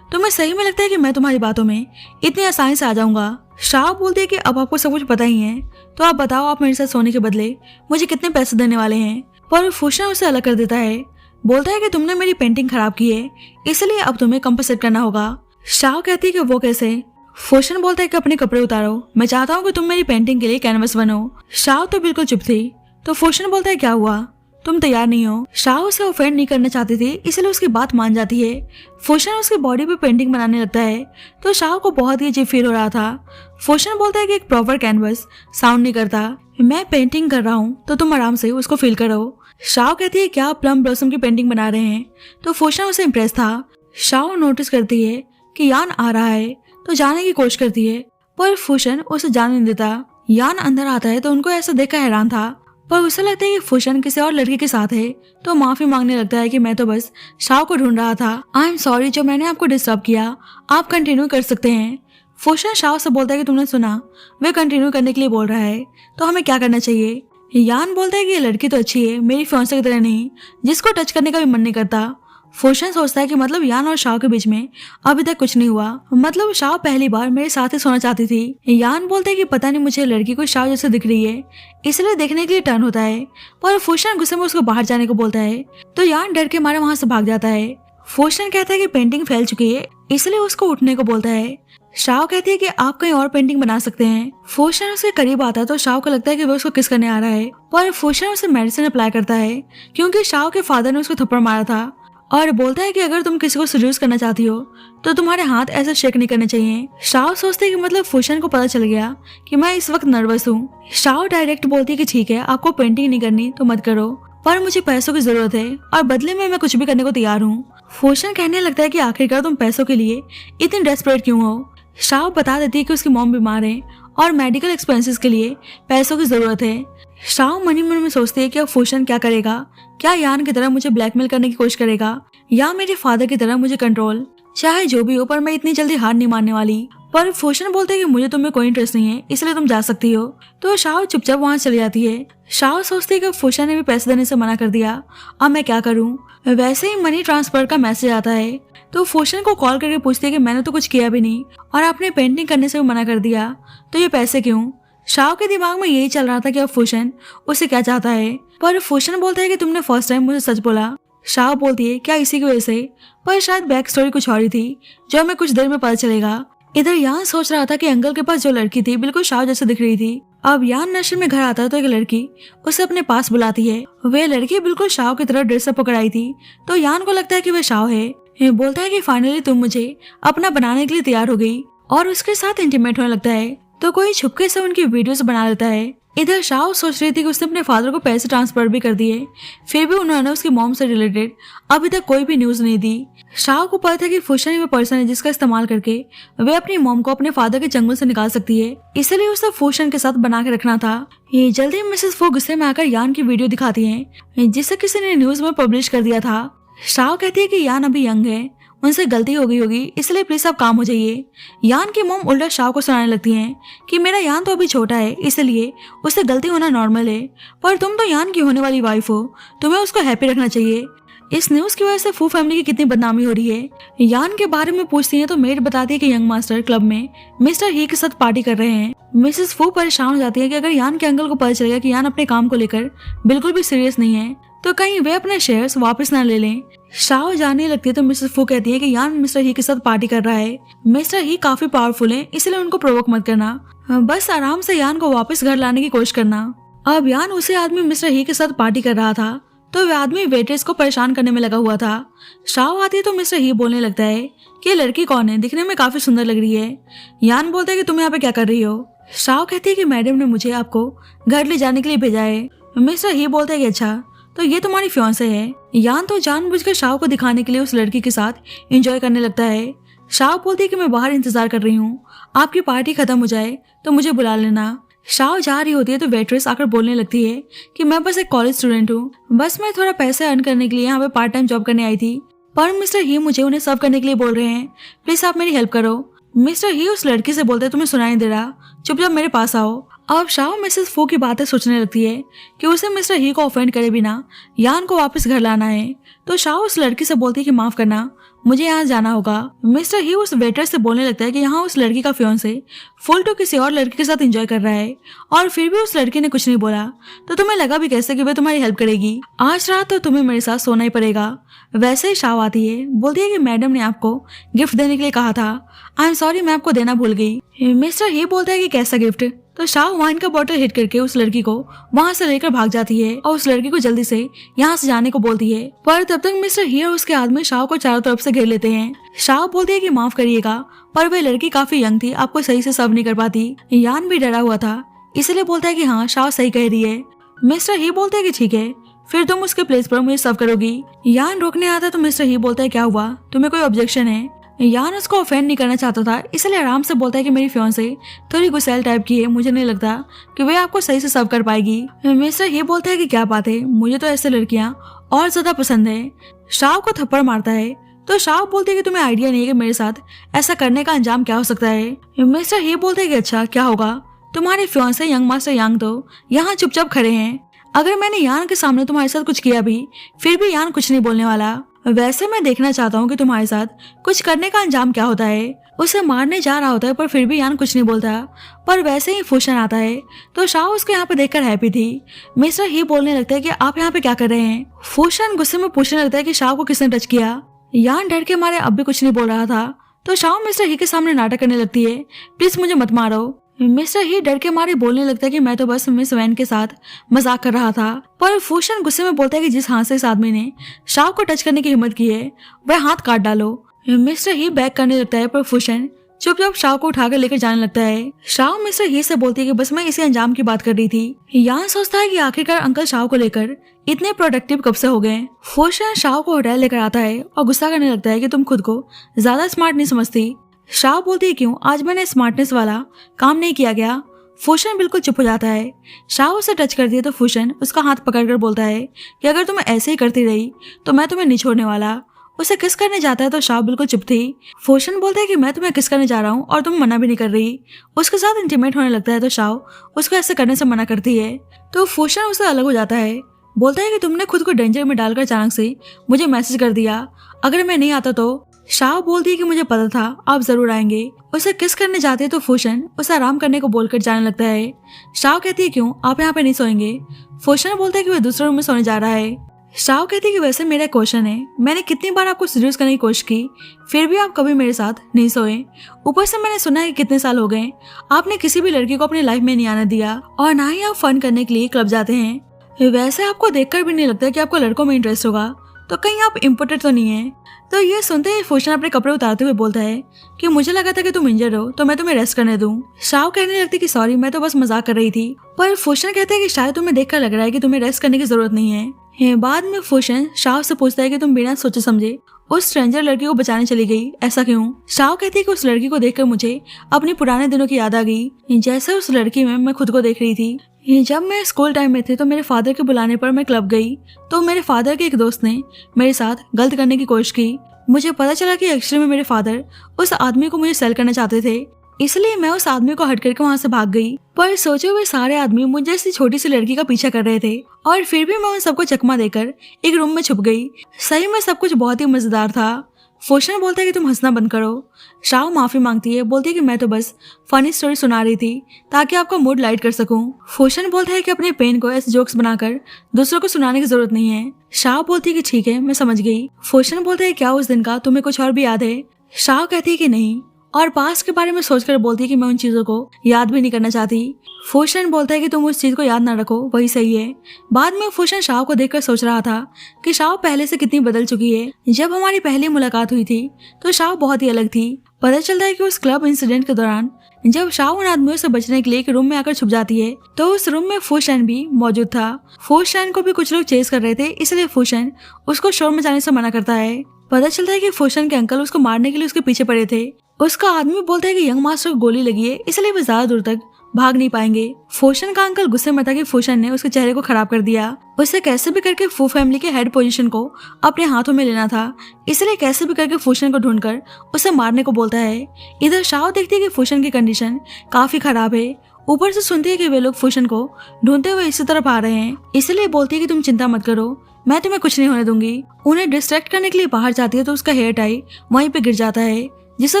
[SPEAKER 1] तुम्हें सही में लगता है कि मैं तुम्हारी बातों में इतनी आसानी से आ जाऊंगा? शाव बोलती है कि अब आपको सब कुछ पता ही है, तो आप बताओ आप मेरे साथ सोने के बदले मुझे कितने पैसे देने वाले हैं? पर फूशन उसे अलग कर देता है, बोलता है कि तुमने मेरी पेंटिंग खराब की है, इसलिए अब तुम्हें कंपनसेट करना होगा। शाव कहती है कि वो कैसे? फूशन बोलता है कि अपने कपड़े उतारो, मैं चाहता हूँ कि तुम मेरी पेंटिंग के लिए कैनवस बनो। शाव तो बिल्कुल चुप थी। तो फूशन बोलता है क्या हुआ, तुम तैयार नहीं हो? शाव उसे ऑफेंड नहीं करना चाहती थी, इसलिए उसकी बात मान जाती है। फूशन उसकी बॉडी पे पेंटिंग बनाने लगता है तो शाव को बहुत ही अजीब फील हो रहा था। फूशन बोलता है कि एक प्रॉपर कैनवस साउंड नहीं करता, मैं पेंटिंग कर रहा हूँ तो तुम आराम से उसको फील करो। शाव कहती है क्या आप प्लम ब्लॉसम की पेंटिंग बना रहे हैं? तो फूशन उसे इम्प्रेस था। शाव नोटिस करती है कि यान आ रहा है तो जाने की कोशिश करती है, पर फूशन उसे जाने नहीं देता। यान अंदर आता है तो उनको ऐसा देखकर हैरान था, पर उसे लगता है कि फूशन किसी और लड़के के साथ है तो माफी मांगने लगता है कि मैं तो बस शाव को ढूंढ रहा था, आई एम सॉरी जो मैंने आपको डिस्टर्ब किया, आप कंटिन्यू कर सकते हैं। फूशन शाव से बोलता है कि तुमने सुना, वे कंटिन्यू करने के लिए बोल रहा है तो हमें क्या करना चाहिए? यान बोलता है कि ये लड़की तो अच्छी है, मेरी फियांसे की तरह नहीं जिसको टच करने का भी मन नहीं करता। फूशन सोचता है कि मतलब यान और शाव के बीच में अभी तक कुछ नहीं हुआ, मतलब शाव पहली बार मेरे साथ ही सोना चाहती थी। यान बोलता है कि पता नहीं मुझे लड़की को शाव जैसे दिख रही है, इसलिए देखने के लिए टर्न होता है, पर फूशन गुस्से में उसको बाहर जाने को बोलता है तो यान डर के मारे वहां से भाग जाता है। फूशन कहता है कि पेंटिंग फैल चुकी है, इसलिए उसको उठने को बोलता है। शाव कहती है कि आप कहीं और पेंटिंग बना सकते हैं। फूशन उसके करीब आता है तो शाव को लगता है कि वो उसको किस करने आ रहा है, पर फूशन उसे मेडिसिन अप्लाई करता है क्योंकि शाव के फादर ने उसको थप्पड़ मारा था, और बोलता है कि अगर तुम किसी को सेड्यूस करना चाहती हो तो तुम्हारे हाथ ऐसे शेक नहीं करने चाहिए। शाव सोचते है कि मतलब फूशन को पता चल गया कि मैं इस वक्त नर्वस हूँ। शाव डायरेक्ट बोलती है कि ठीक है आपको पेंटिंग नहीं करनी तो मत करो, पर मुझे पैसों की जरूरत है और बदले में मैं कुछ भी करने को तैयार हूँ। फूशन कहने लगता है कि आखिरकार तुम पैसों के लिए इतनी डेस्परेट क्यों हो? शाव बता देती है कि उसकी मॉम बीमार है और मेडिकल एक्सपेंसेस के लिए पैसों की जरूरत है। शाओ मनी मन में सोचती है कि अब फूशन क्या करेगा। क्या यान की तरह मुझे ब्लैकमेल करने की कोशिश करेगा या मेरे फादर की तरह मुझे कंट्रोल। चाहे जो भी हो, पर मैं इतनी जल्दी हार नहीं मानने वाली। पर फूशन बोलते है कि मुझे तुम्हें कोई इंटरेस्ट नहीं है, इसलिए तुम जा सकती हो। तो शाओ चुपचाप वहाँ चली जाती है। शाओ सोचती है कि फूशन ने भी पैसे देने से मना कर दिया, अब मैं क्या करूँ। वैसे ही मनी ट्रांसफर का मैसेज आता है तो फूशन को कॉल करके पूछती है कि मैंने तो कुछ किया भी नहीं और आपने पेंटिंग करने से भी मना कर दिया, तो ये पैसे क्यों। शाओ के दिमाग में यही चल रहा था कि अब फूशन उससे क्या चाहता है। पर फूशन बोलता है कि तुमने फर्स्ट टाइम मुझे सच बोला। शाओ बोलती है क्या इसी की वजह से, पर शायद बैक स्टोरी कुछ और ही थी जो हमें कुछ देर में पता चलेगा। इधर यान सोच रहा था कि अंकल के पास जो लड़की थी बिल्कुल शाओ जैसे दिख रही थी। अब यान नशे में घर आता है तो एक लड़की उसे अपने पास बुलाती है। वे लड़की बिल्कुल शाओ की तरह ड्रेस पकड़ आई थी, तो यान को लगता है कि वह शाओ है। ये बोलता है कि फाइनली तुम मुझे अपना बनाने के लिए तैयार हो गई और उसके साथ इंटीमेट होने लगता है। तो कोई छुपके से उनकी वीडियोस बना लेता है। इधर शाओ सोच रही थी कि उसने अपने फादर को पैसे ट्रांसफर भी कर दिए, फिर भी उन्होंने उसकी मॉम से रिलेटेड अभी तक कोई भी न्यूज नहीं दी। शाओ को पता था कि फूशन ही वो पर्सन है जिसका इस्तेमाल करके वे अपनी मॉम को अपने फादर के जंगल से निकाल सकती है, इसलिए उसे फूशन के साथ बना के रखना था। ये जल्दी मिसेस फू गुस्से में आकर यान की वीडियो दिखाती है जिसे किसी ने न्यूज में पब्लिश कर दिया था। शाओ कहती है कि यान अभी यंग है, उनसे गलती हो गई होगी, इसलिए प्लीज अब काम हो जाइए। यान की मॉम उल्टा शाओ को सुनाने लगती हैं कि मेरा यान तो अभी छोटा है, इसलिए उससे गलती होना नॉर्मल है, पर तुम तो यान की होने वाली वाइफ हो, तुम्हें उसको हैप्पी रखना चाहिए। इस न्यूज की वजह से फू फैमिली की कितनी बदनामी हो रही है। यान के बारे में पूछती है तो मेड बताती है कि यंग मास्टर क्लब में मिस्टर ही के साथ पार्टी कर रहे हैं। मिसेस फू परेशान हो जाती है कि अगर यान के अंकल को पता चलेगा कि यान अपने काम को लेकर बिल्कुल भी सीरियस नहीं है तो कहीं वे अपने शेयर्स वापस न ले लें। शाओ जानने लगती है तो मिसेस फू कहती है कि यान मिस्टर ही के साथ पार्टी कर रहा है, मिस्टर ही काफी पावरफुल है, इसलिए उनको प्रोवोक मत करना, बस आराम से यान को वापस घर लाने की कोशिश करना। अब यान उसी आदमी मिस्टर ही के साथ पार्टी कर रहा था तो वह आदमी वेट्रेस को परेशान करने में लगा हुआ था। शाओ आती है तो मिस्टर ही बोलने लगता है कि ये लड़की कौन है, दिखने में काफी सुंदर लग रही है। यान बोलता है कि तुम यहाँ पे क्या कर रही हो। शाओ कहती है कि मैडम ने मुझे आपको घर ले जाने के लिए भेजा है। मिस्टर ही बोलता है कि अच्छा, तो ये तुम्हारी फियांसे है। यान तो जानबूझकर शाओ को दिखाने के लिए उस लड़की के साथ एंजॉय करने लगता है। शाओ बोलती है कि मैं बाहर इंतजार कर रही हूँ, आपकी पार्टी खत्म हो जाए तो मुझे बुला लेना। शाओ जा रही होती है तो वेट्रेस आकर बोलने लगती है कि मैं बस एक कॉलेज स्टूडेंट हूँ, बस मैं थोड़ा पैसे अर्न करने के लिए यहाँ पे पार्ट टाइम जॉब करने आई थी, पर मिस्टर ही मुझे उन्हें सर्व करने के लिए बोल रहे हैं, प्लीज आप मेरी हेल्प करो। मिस्टर ही उस लड़की से बोलते तुम्हें सुनाई दे रहा, चुपचाप मेरे पास आओ। अब शाओ मिसेस फू की बातें सोचने लगती है कि उसे मिस्टर ही को ऑफेंड करे बिना यान को वापस घर लाना है। तो शाओ उस लड़की से बोलती है कि माफ करना, मुझे यहाँ जाना होगा। मिस्टर ही उस वेटर से बोलने लगता है कि यहाँ उस लड़की का फियांसे फुल टू किसी और लड़की के साथ एंजॉय कर रहा है और फिर भी उस लड़की ने कुछ नहीं बोला, तो तुम्हें लगा भी कैसे कि वह तुम्हारी हेल्प करेगी। आज रात तो तुम्हें मेरे साथ सोना ही पड़ेगा। वैसे ही शाओ आती है, बोलती है कि मैडम ने आपको गिफ्ट देने के लिए कहा था, आई एम सॉरी मैं आपको देना भूल गई। मिस्टर ही बोलता है कि कैसा गिफ्ट। तो शाओ वाइन का बॉटल हिट करके उस लड़की को वहाँ से लेकर भाग जाती है और उस लड़की को जल्दी से यहाँ से जाने को बोलती है, पर तब तक मिस्टर ही और उसके आदमी शाओ को चारों तरफ से घेर लेते हैं। शाओ बोलती है कि माफ करिएगा, पर वह लड़की काफी यंग थी, आपको सही से सर्व नहीं कर पाती। यान भी डरा हुआ था, इसलिए बोलता है कि हाँ शाओ सही कह रही है। मिस्टर ही बोलते है कि ठीक है, फिर तुम उसके प्लेस पर मुझे सर्व करोगी। यान रोकने आता तो मिस्टर ही बोलता है क्या हुआ, तुम्हें कोई ऑब्जेक्शन है। यान उसको ऑफेंड नहीं करना चाहता था, इसलिए आराम से बोलता है कि मेरी फियांसे थोड़ी गुस्सैल टाइप की है, मुझे नहीं लगता कि वे आपको सही से सर्व कर पाएगी। मिस्टर ही बोलता है कि क्या बात है, मुझे तो ऐसे लड़कियां और ज्यादा पसंद है। शाओ को थप्पड़ मारता है तो शाओ बोलती है कि तुम्हें आइडिया नहीं है कि मेरे साथ ऐसा करने का अंजाम क्या हो सकता है। मिस्टर ही बोलते है कि अच्छा क्या होगा, तुम्हारे फियांसे यंग मास्टर यांग तो यहाँ चुपचाप खड़े हैं, अगर मैंने यान के सामने तुम्हारे साथ कुछ किया भी फिर भी यान कुछ नहीं बोलने वाला। वैसे मैं देखना चाहता हूँ कि तुम्हारे साथ कुछ करने का अंजाम क्या होता है। उसे मारने जा रहा होता है पर फिर भी यान कुछ नहीं बोलता, पर वैसे ही फूशन आता है तो शाओ उसको यहाँ पे देखकर हैप्पी थी। मिस्टर ही बोलने लगता है कि आप यहाँ पे क्या कर रहे हैं। फूशन गुस्से में पूछने लगता है कि शाओ को किसने टच किया। यान डर के मारे अब भी कुछ नहीं बोल रहा था, तो शाओ मिस्टर ही के सामने नाटक करने लगती है, प्लीज मुझे मत मारो। मिस्टर ही डर के मारे बोलने लगता है कि मैं तो बस मिस वैन के साथ मजाक कर रहा था, पर फूशन गुस्से में बोलता है कि जिस हाथ से इस आदमी ने शाओ को टच करने की हिम्मत की है वह हाथ काट डालो। मिस्टर ही बैक करने लगता है पर फूशन चुपचाप शाओ को उठाकर लेकर जाने लगता है। शाओ मिस्टर ही से बोलती है कि बस मैं इसी अंजाम की बात कर रही थी। यान सोचता है कि आखिरकार अंकल शाओ को लेकर इतने प्रोडक्टिव कब से हो गए। फूशन शाओ को होटल लेकर आता है और गुस्सा करने लगता है कि तुम खुद को ज्यादा स्मार्ट नहीं समझती। शाओ बोलती है क्यों, आज मैंने स्मार्टनेस वाला काम नहीं किया गया, फूशन बिल्कुल चुप हो जाता है। शाओ उसे टच करती है तो फूशन उसका हाथ पकड़कर बोलता है कि अगर तुम ऐसे ही करती रही तो मैं तुम्हें नहीं छोड़ने वाला। उसे किस करने जाता है तो शाओ बिल्कुल चुप थी। फूशन बोलता है कि मैं तुम्हें किस करने जा रहा हूँ और तुम मना भी नहीं कर रही। उसके साथ इंटीमेट होने लगता है तो शाओ उसको ऐसे करने से मना करती है। तो फूशन उससे अलग हो जाता है, बोलता है कि तुमने खुद को डेंजर में डालकर अचानक से मुझे मैसेज कर दिया, अगर मैं नहीं आता तो। शाओ बोलती है कि मुझे पता था आप जरूर आएंगे। उसे किस करने जाते हैं तो फूशन उसे आराम करने को बोलकर जाने लगता है। शाओ कहती है क्यों, आप यहाँ पे नहीं सोएंगे। फूशन बोलता है कि वह दूसरे रूम में सोने जा रहा है। शाओ कहती है कि वैसे मेरा क्वेश्चन है, मैंने कितनी बार आपको सीरियस करने की कोशिश की फिर भी आप कभी मेरे साथ नहीं सोए। ऊपर से मैंने सुना है कि कितने साल हो गए आपने किसी भी लड़की को अपनी लाइफ में नहीं आने दिया और ना ही आप फन करने के लिए क्लब जाते हैं। वैसे आपको देखकर भी नहीं लगता कि आपको लड़कों में इंटरेस्ट होगा, तो कहीं आप इम्पोर्टेड तो नहीं है। तो ये सुनते ही फूशन अपने कपड़े उतारते हुए बोलता है कि मुझे लगा था कि तुम इंजर्ड हो तो मैं तुम्हें रेस्ट करने दूं। शाओ कहने लगती कि सॉरी मैं तो बस मजाक कर रही थी, पर फूशन कहते हैं कि शायद तुम्हें देखकर लग रहा है कि तुम्हें रेस्ट करने की जरूरत नहीं है। बाद में फूशन शाओ से पूछता है कि तुम बिना सोचे समझे उस स्ट्रेंजर लड़की को बचाने चली गई, ऐसा क्यों। शाओ कहती है कि उस लड़की को देखकर मुझे अपने पुराने दिनों की याद आ गई, जैसे उस लड़की में मैं खुद को देख रही थी। जब मैं स्कूल टाइम में थे तो मेरे फादर के बुलाने पर मैं क्लब गई तो मेरे फादर के एक दोस्त ने मेरे साथ गलत करने की कोशिश की। मुझे पता चला कि एक्चुअली में मेरे फादर उस आदमी को मुझे सेल करना चाहते थे, इसलिए मैं उस आदमी को हट करके वहाँ से भाग गई। पर सोचे हुए सारे आदमी मुझे जैसी छोटी सी लड़की का पीछा कर रहे थे और फिर भी मैं उन सबको चकमा देकर एक रूम में छुप गई। सही में सब कुछ बहुत ही मजेदार था। फूशन बोलता है कि तुम हंसना बंद करो। शाओ माफी मांगती है, बोलती है कि मैं तो बस फनी स्टोरी सुना रही थी ताकि आपका मूड लाइट कर सकूं। फूशन बोलता है कि अपने पेन को ऐसे जोक्स बनाकर दूसरों को सुनाने की जरूरत नहीं है। शाओ बोलती है कि ठीक है मैं समझ गई। फूशन बोलता है क्या उस दिन का तुम्हें कुछ और भी याद है। शाओ कहती है कि नहीं और पास्ट के बारे में सोचकर बोलती है कि मैं उन चीजों को याद भी नहीं करना चाहती। फूशन बोलता है कि तुम उस चीज को याद ना रखो वही सही है। बाद में फूशन शाओ को देखकर सोच रहा था कि शाओ पहले से कितनी बदल चुकी है। जब हमारी पहली मुलाकात हुई थी तो शाओ बहुत ही अलग थी। पता चलता है कि उस क्लब इंसिडेंट के दौरान जब शाओ उन आदमियों से बचने के लिए एक रूम में आकर छुप जाती है तो उस रूम में फूशन भी मौजूद था। फूशन को भी कुछ लोग चेस कर रहे थे, इसलिए फूशन उसको शोर में जाने से मना करता है। पता चलता है कि फूशन के अंकल उसको मारने के लिए उसके पीछे पड़े थे। उसका आदमी बोलता है कि यंग मास्टर को गोली लगी है इसलिए वे ज्यादा दूर तक भाग नहीं पाएंगे। फूशन का अंकल गुस्से में था कि फूशन ने उसके चेहरे को खराब कर दिया। उसे कैसे भी करके फू फैमिली के हेड पोजीशन को अपने हाथों में लेना था, इसलिए कैसे भी करके फूशन को ढूंढकर उसे मारने को बोलता है। इधर शाओ देखती है कि फूशन की कंडीशन काफी खराब है। ऊपर से सुनती है कि वे लोग फूशन को ढूंढते हुए इसी तरफ आ रहे हैं, इसलिए बोलती है कि तुम चिंता मत करो, मैं तुम्हें कुछ नहीं होने दूंगी। उन्हें डिस्ट्रैक्ट करने के लिए बाहर जाती है तो उसका हेयर टाई वहीं पे गिर जाता है जिसे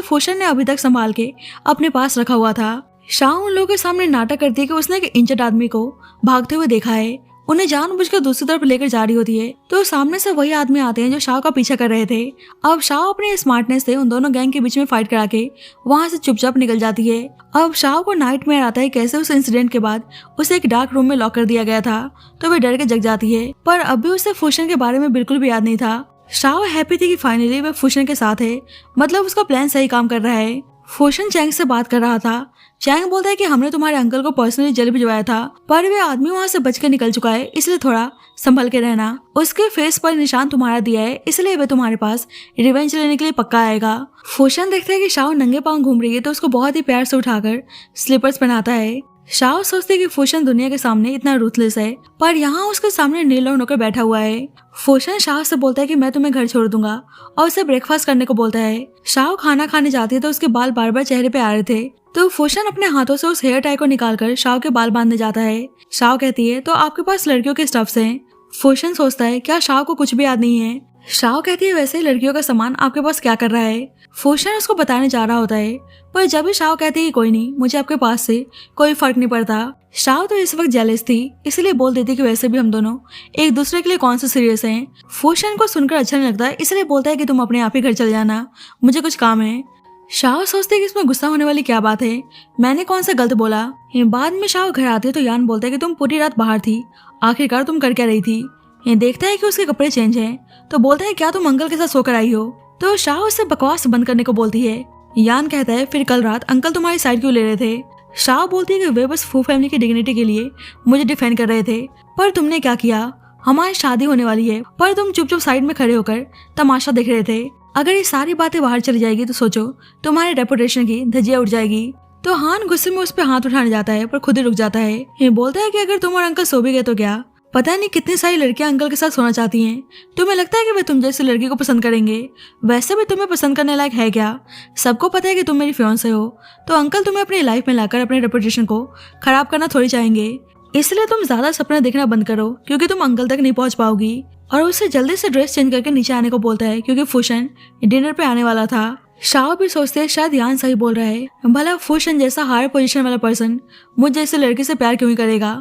[SPEAKER 1] फूशन ने अभी तक संभाल के अपने पास रखा हुआ था। शाओ उन लोगों के सामने नाटक करती है कि उसने एक इंजर्ड आदमी को भागते हुए देखा है। उन्हें जानबूझकर दूसरी तरफ लेकर जा रही होती है तो सामने से वही आदमी आते हैं जो शाओ का पीछा कर रहे थे। अब शाओ अपने स्मार्टनेस से उन दोनों गैंग के बीच में फाइट करा के वहां से चुपचाप निकल जाती है। अब शाओ को नाइटमेयर आता है कैसे उस इंसिडेंट के बाद उसे एक डार्क रूम में लॉक कर दिया गया था, तो वे डर के जग जाती है। पर अब भी उसे फूशन के बारे में बिल्कुल भी याद नहीं था। शाओ हैप्पी थी कि फाइनली वह फूशन के साथ है, मतलब उसका प्लान सही काम कर रहा है। फूशन चैंग से बात कर रहा था। चैंग बोलता है कि हमने तुम्हारे अंकल को पर्सनली जेल भिजवाया था, पर वे आदमी वहाँ से बच के निकल चुका है, इसलिए थोड़ा संभल के रहना। उसके फेस पर निशान तुम्हारा दिया है, इसलिए वे तुम्हारे पास रिवेंज लेने के लिए पक्का आएगा। फूशन देखता है कि शाओ नंगे पांव घूम रही है तो उसको बहुत ही प्यार से उठाकर स्लीपर्स पहनाता है। शाओ सोचती है कि फूशन दुनिया के सामने इतना रूथलेस है, पर यहाँ उसके सामने नील डाउन होकर बैठा हुआ है। फूशन शाओ से बोलता है कि मैं तुम्हें घर छोड़ दूंगा और उसे ब्रेकफास्ट करने को बोलता है। शाओ खाना खाने जाती है तो उसके बाल बार बार चेहरे पे आ रहे थे, तो फूशन अपने हाथों से उस हेयर टाई को निकालकर शाओ के बाल बांधने जाता है। शाओ कहती है तो आपके पास लड़कियों के स्टफ्स हैं। फूशन सोचता है क्या शाओ को कुछ भी याद नहीं है। शाओ कहती है वैसे लड़कियों का सामान आपके पास क्या कर रहा है। फूशन उसको बताने जा रहा होता है, पर जब भी शाओ कहती है कि कोई नहीं, मुझे आपके पास से कोई फर्क नहीं पड़ता। शाओ तो इस वक्त जेलस थी, इसलिए बोल देती कि वैसे भी हम दोनों एक दूसरे के लिए कौन से सीरियस हैं। फूशन को सुनकर अच्छा नहीं लगता, इसलिए बोलता है कि तुम अपने आप ही घर चले जाना, मुझे कुछ काम है। शाओ सोचते कि इसमें गुस्सा होने वाली क्या बात है, मैंने कौन सा गलत बोला। बाद में शाओ घर आती है तो यान बोलता है कि तुम पूरी रात बाहर थी, आखिरकार तुम कर क्या रही थी। देखता है कि उसके कपड़े चेंज हैं, तो बोलता है क्या तुम अंकल के साथ सोकर आई हो। तो शाओ उससे बकवास बंद करने को बोलती है। यान कहता है फिर कल रात अंकल तुम्हारी साइड क्यों ले रहे थे। शाओ बोलती है कि वे बस फू फैमिली की डिग्निटी के लिए मुझे डिफेंड कर रहे थे, पर तुमने क्या किया, हमारी शादी होने वाली है, पर तुम चुप चुप साइड में खड़े होकर तमाशा देख रहे थे। अगर ये सारी बातें बाहर चली जाएगी तो सोचो तुम्हारे रेपुटेशन की धज्जियां उड़ जाएगी। तो हान गुस्से में उस पर हाथ उठाने जाता है पर खुद ही रुक जाता है। ये बोलता है कि अगर तुम और अंकल सो भी गए तो क्या, पता नहीं कितनी सारी लड़कियां अंकल के साथ सोना चाहती हैं। तुम्हें लगता है कि वे तुम जैसी लड़की को पसंद करेंगे? वैसे भी तुम्हें पसंद करने लायक है क्या? सबको पता है कि तुम मेरी फियांसे हो, तो अंकल तुम्हें अपनी लाइफ में लाकर अपने रेपुटेशन को खराब करना थोड़ी चाहेंगे। इसलिए तुम ज्यादा सपना देखना बंद करो क्योंकि तुम अंकल तक नहीं पहुंच पाओगी। और उसे जल्दी से ड्रेस चेंज करके नीचे आने को बोलता है क्योंकि फूशन डिनर पे आने वाला था। शाओ भी सोचते हैं शायद यान सही बोल रहा है, भला फूशन जैसा हायर पोजीशन वाला पर्सन मुझ जैसे लड़की से प्यार क्यों ही करेगा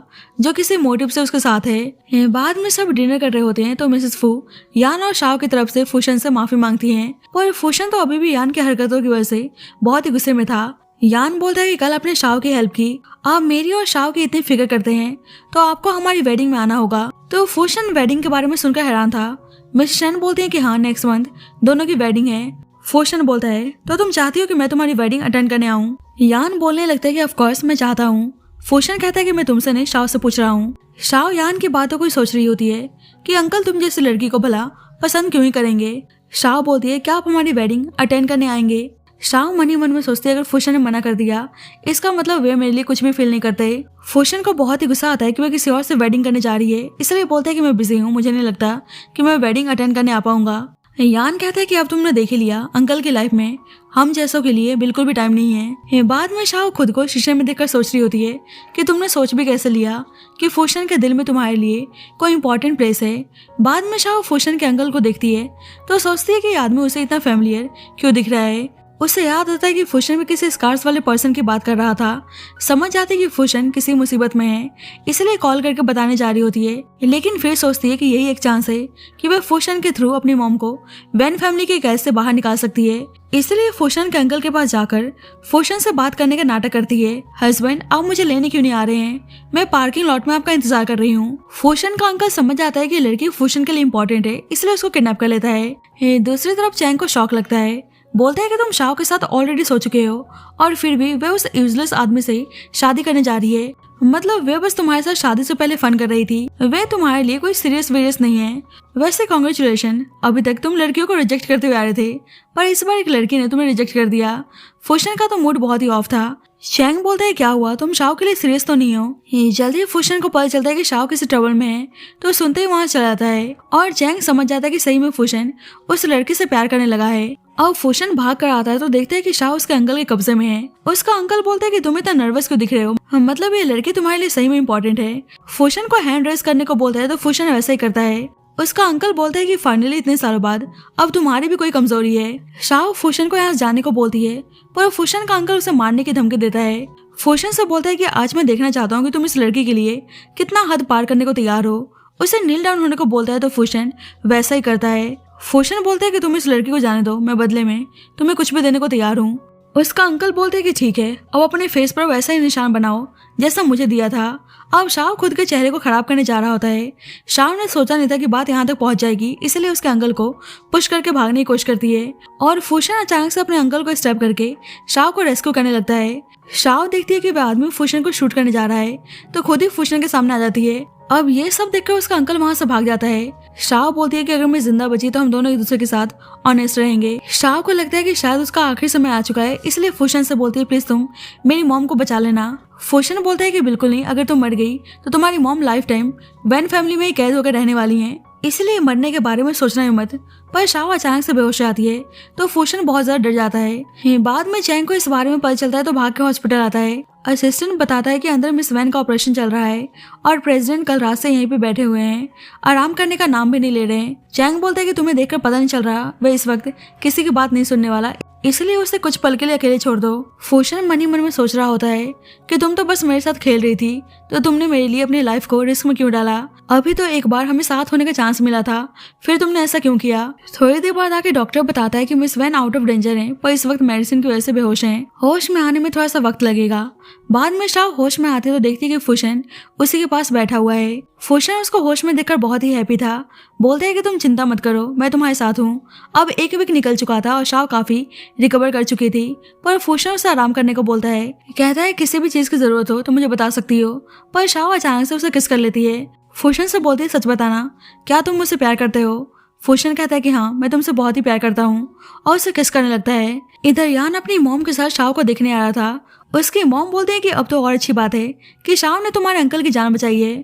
[SPEAKER 1] जो किसी मोटिव से उसके साथ है। बाद में सब डिनर कर रहे होते हैं तो मिसेस फू यान और शाओ की तरफ से फूशन से माफी मांगती हैं, पर फूशन तो अभी भी यान की हरकतों की वजह से बहुत ही गुस्से में था। यान बोलता है कि कल आपने शाओ की हेल्प की, आप मेरी और शाओ की इतनी फिक्र करते हैं तो आपको हमारी वेडिंग में आना होगा। तो फूशन वेडिंग के बारे में सुनकर हैरान था। मिस शन बोलती है कि हाँ नेक्स्ट मंथ दोनों की वेडिंग है। फूशन बोलता है तो तुम चाहती हो कि मैं तुम्हारी वेडिंग अटेंड करने आऊँ? यान बोलने लगता है कि ऑफ कोर्स मैं चाहता हूँ। फूशन कहता है कि मैं तुमसे नहीं शाओ से पूछ रहा हूँ। शाओ यान की बातों को सोच रही होती है कि अंकल तुम जैसी लड़की को भला पसंद क्यों ही करेंगे। शाओ बोलती है क्या आप हमारी वेडिंग अटेंड करने आएंगे? शाओ मन ही मन में सोचती है अगर फूशन ने मना कर दिया इसका मतलब वे मेरे लिए कुछ भी फील नहीं करते। फूशन को बहुत ही गुस्सा आता है कि वह किसी और से वेडिंग करने जा रही है, इसलिए बोलते हैं कि मैं बिजी हूँ, मुझे नहीं लगता कि मैं वेडिंग अटेंड करने आ पाऊंगा। यान कहता है कि अब तुमने देख ही लिया अंकल की लाइफ में हम जैसों के लिए बिल्कुल भी टाइम नहीं है। बाद में शाओ खुद को शीशे में देखकर सोच रही होती है कि तुमने सोच भी कैसे लिया कि फूशन के दिल में तुम्हारे लिए कोई इंपॉर्टेंट प्लेस है। बाद में शाओ फूशन के अंकल को देखती है तो सोचती है कि आदमी उसे इतना फैमिलियर क्यों दिख रहा है। उसे याद आता है कि फूशन भी किसी स्कार्स वाले पर्सन की बात कर रहा था। समझ जाती है कि फूशन किसी मुसीबत में है, इसलिए कॉल करके बताने जा रही होती है, लेकिन फिर सोचती है कि यही एक चांस है कि वह फूशन के थ्रू अपनी मॉम को वैन फैमिली के कैद से बाहर निकाल सकती है। इसलिए फूशन के अंकल के पास जाकर फूशन से बात करने का नाटक करती है। हस्बैंड आप मुझे लेने क्यों नहीं आ रहे हैं? मैं पार्किंग लॉट में आपका इंतजार कर रही हूँ। फूशन का अंकल समझ जाता है कि लड़की फूशन के लिए इम्पोर्टेंट है, इसलिए उसको किडनैप कर लेता है। दूसरी तरफ चैंग को शॉक लगता है, बोलता है कि तुम शाओ के साथ ऑलरेडी सो चुके हो और फिर भी वह उस यूजलेस आदमी से शादी करने जा रही है। मतलब वे बस तुम्हारे साथ शादी से पहले फन कर रही थी, वे तुम्हारे लिए कोई सीरियस वेरियस नहीं है। वैसे कांग्रेचुलेशन, अभी तक तुम लड़कियों को रिजेक्ट करते हुए आ रहे थे पर इस बार एक लड़की ने तुम्हें रिजेक्ट कर दिया। फूशन का तो मूड बहुत ही ऑफ था। चैंग बोलता है क्या हुआ, तुम शाओ के लिए सीरियस तो नहीं हो? जल्दी फूशन को पता चलता है कि शाओ किसी ट्रबल में है तो सुनते ही वहाँ चला जाता है और चैंग समझ जाता है कि सही में फूशन उस लड़की से प्यार करने लगा है। अब फूशन भाग कर आता है तो देखते है कि शाओ उसके अंकल के कब्जे में है। उसका अंकल बोलता है कि तुम इतना नर्वस क्यों दिख रहे हो, मतलब ये लड़की तुम्हारे लिए सही में इम्पोर्टेंट है। फूशन को हैंड रेस करने को बोलता है तो फूशन वैसा ही करता है। उसका अंकल बोलता है कि फाइनली इतने सालों बाद अब तुम्हारी भी कोई कमजोरी है। शाओ फूशन को यहाँ जाने को बोलती है पर फूशन का अंकल उसे मारने की धमकी देता है। फूशन से बोलता है कि आज मैं देखना चाहता हूँ कि तुम इस लड़की के लिए कितना हद पार करने को तैयार हो। उसे नील डाउन होने को बोलता है तो फूशन वैसा ही करता है। फूशन बोलता है कि तुम इस लड़की को जाने दो, मैं बदले में तुम्हें कुछ भी देने को तैयार हूँ। उसका अंकल बोलते हैं कि ठीक है, अब अपने फेस पर वैसा ही निशान बनाओ जैसा मुझे दिया था। अब शाओ खुद के चेहरे को खराब करने जा रहा होता है। शाओ ने सोचा नहीं था कि बात यहाँ तक पहुंच जाएगी, इसलिए उसके अंकल को पुश करके भागने की कोशिश करती है और फूशन अचानक से अपने अंकल को स्टेप करके शाओ को रेस्क्यू करने लगता है। शाओ देखती है कि वह आदमी फूशन को शूट करने जा रहा है तो खुद ही फूशन के सामने आ जाती है। अब ये सब देखकर उसका अंकल वहाँ से भाग जाता है। शाओ बोलती है कि अगर मैं जिंदा बची तो हम दोनों एक दूसरे के साथ ऑनेस्ट रहेंगे। शाओ को लगता है कि शायद उसका आखिरी समय आ चुका है, इसलिए फूशन से बोलती है प्लीज तुम मेरी मॉम को बचा लेना। फूशन बोलता है कि बिल्कुल नहीं, अगर तुम मर गई तो तुम्हारी mom life time when family में ही कैद होकर रहने वाली हैं, इसलिए मरने के बारे में सोचना ही मत। पर शाओ अचानक से बेहोश हो जाती है तो फूशन बहुत ज्यादा डर जाता है। बाद में चैंग को इस बारे में पता चलता है तो भाग के हॉस्पिटल आता है। असिस्टेंट बताता है कि अंदर मिस वैन का ऑपरेशन चल रहा है और प्रेसिडेंट कल रात से यहीं पे बैठे हुए हैं, आराम करने का नाम भी नहीं ले रहे। चैंग बोलता है कि तुम्हें देखकर पता नहीं चल रहा वह इस वक्त किसी की बात नहीं सुनने वाला, इसलिए उसे कुछ पल के लिए अकेले छोड़ दो। फूशन मन ही मन में सोच रहा होता है कि तुम तो बस मेरे साथ खेल रही थी तो तुमने मेरे लिए अपनी लाइफ को रिस्क में क्यों डाला? अभी तो एक बार हमें साथ होने का चांस मिला था, फिर तुमने ऐसा क्यों किया? थोड़ी देर बाद आके डॉक्टर बताता है कि miss Van out of danger हैं, पर इस वक्त मेडिसिन की वजह से बेहोश हैं, होश में आने में थोड़ा सा वक्त लगेगा। बाद में शाओ होश में आती है तो देखती है कि फूशन उसी के पास बैठा हुआ है। फूशन उसको होश में देखकर बहुत ही हैप्पी था, बोलते है कि तुम चिंता मत करो, मैं तुम्हारे साथ हूँ। अब एक वीक निकल चुका था और शाओ काफी रिकवर कर चुकी थी, पर फूशन उसे आराम करने को बोलता है, कहता है किसी भी चीज की जरूरत हो तो मुझे बता सकती हो। पर शाओ अचानक से उसे किस कर लेती है। फूशन से बोलती है सच बताना, क्या तुम मुझसे प्यार करते हो? फूशन कहता है कि हाँ, मैं तुमसे बहुत ही प्यार करता हूँ और उसे किस करने लगता है। इधर यान अपनी मॉम के साथ शाओ को देखने आ रहा था। उसकी मॉम बोलती है कि अब तो और अच्छी बात है कि शाओ ने तुम्हारे अंकल की जान बचाई है,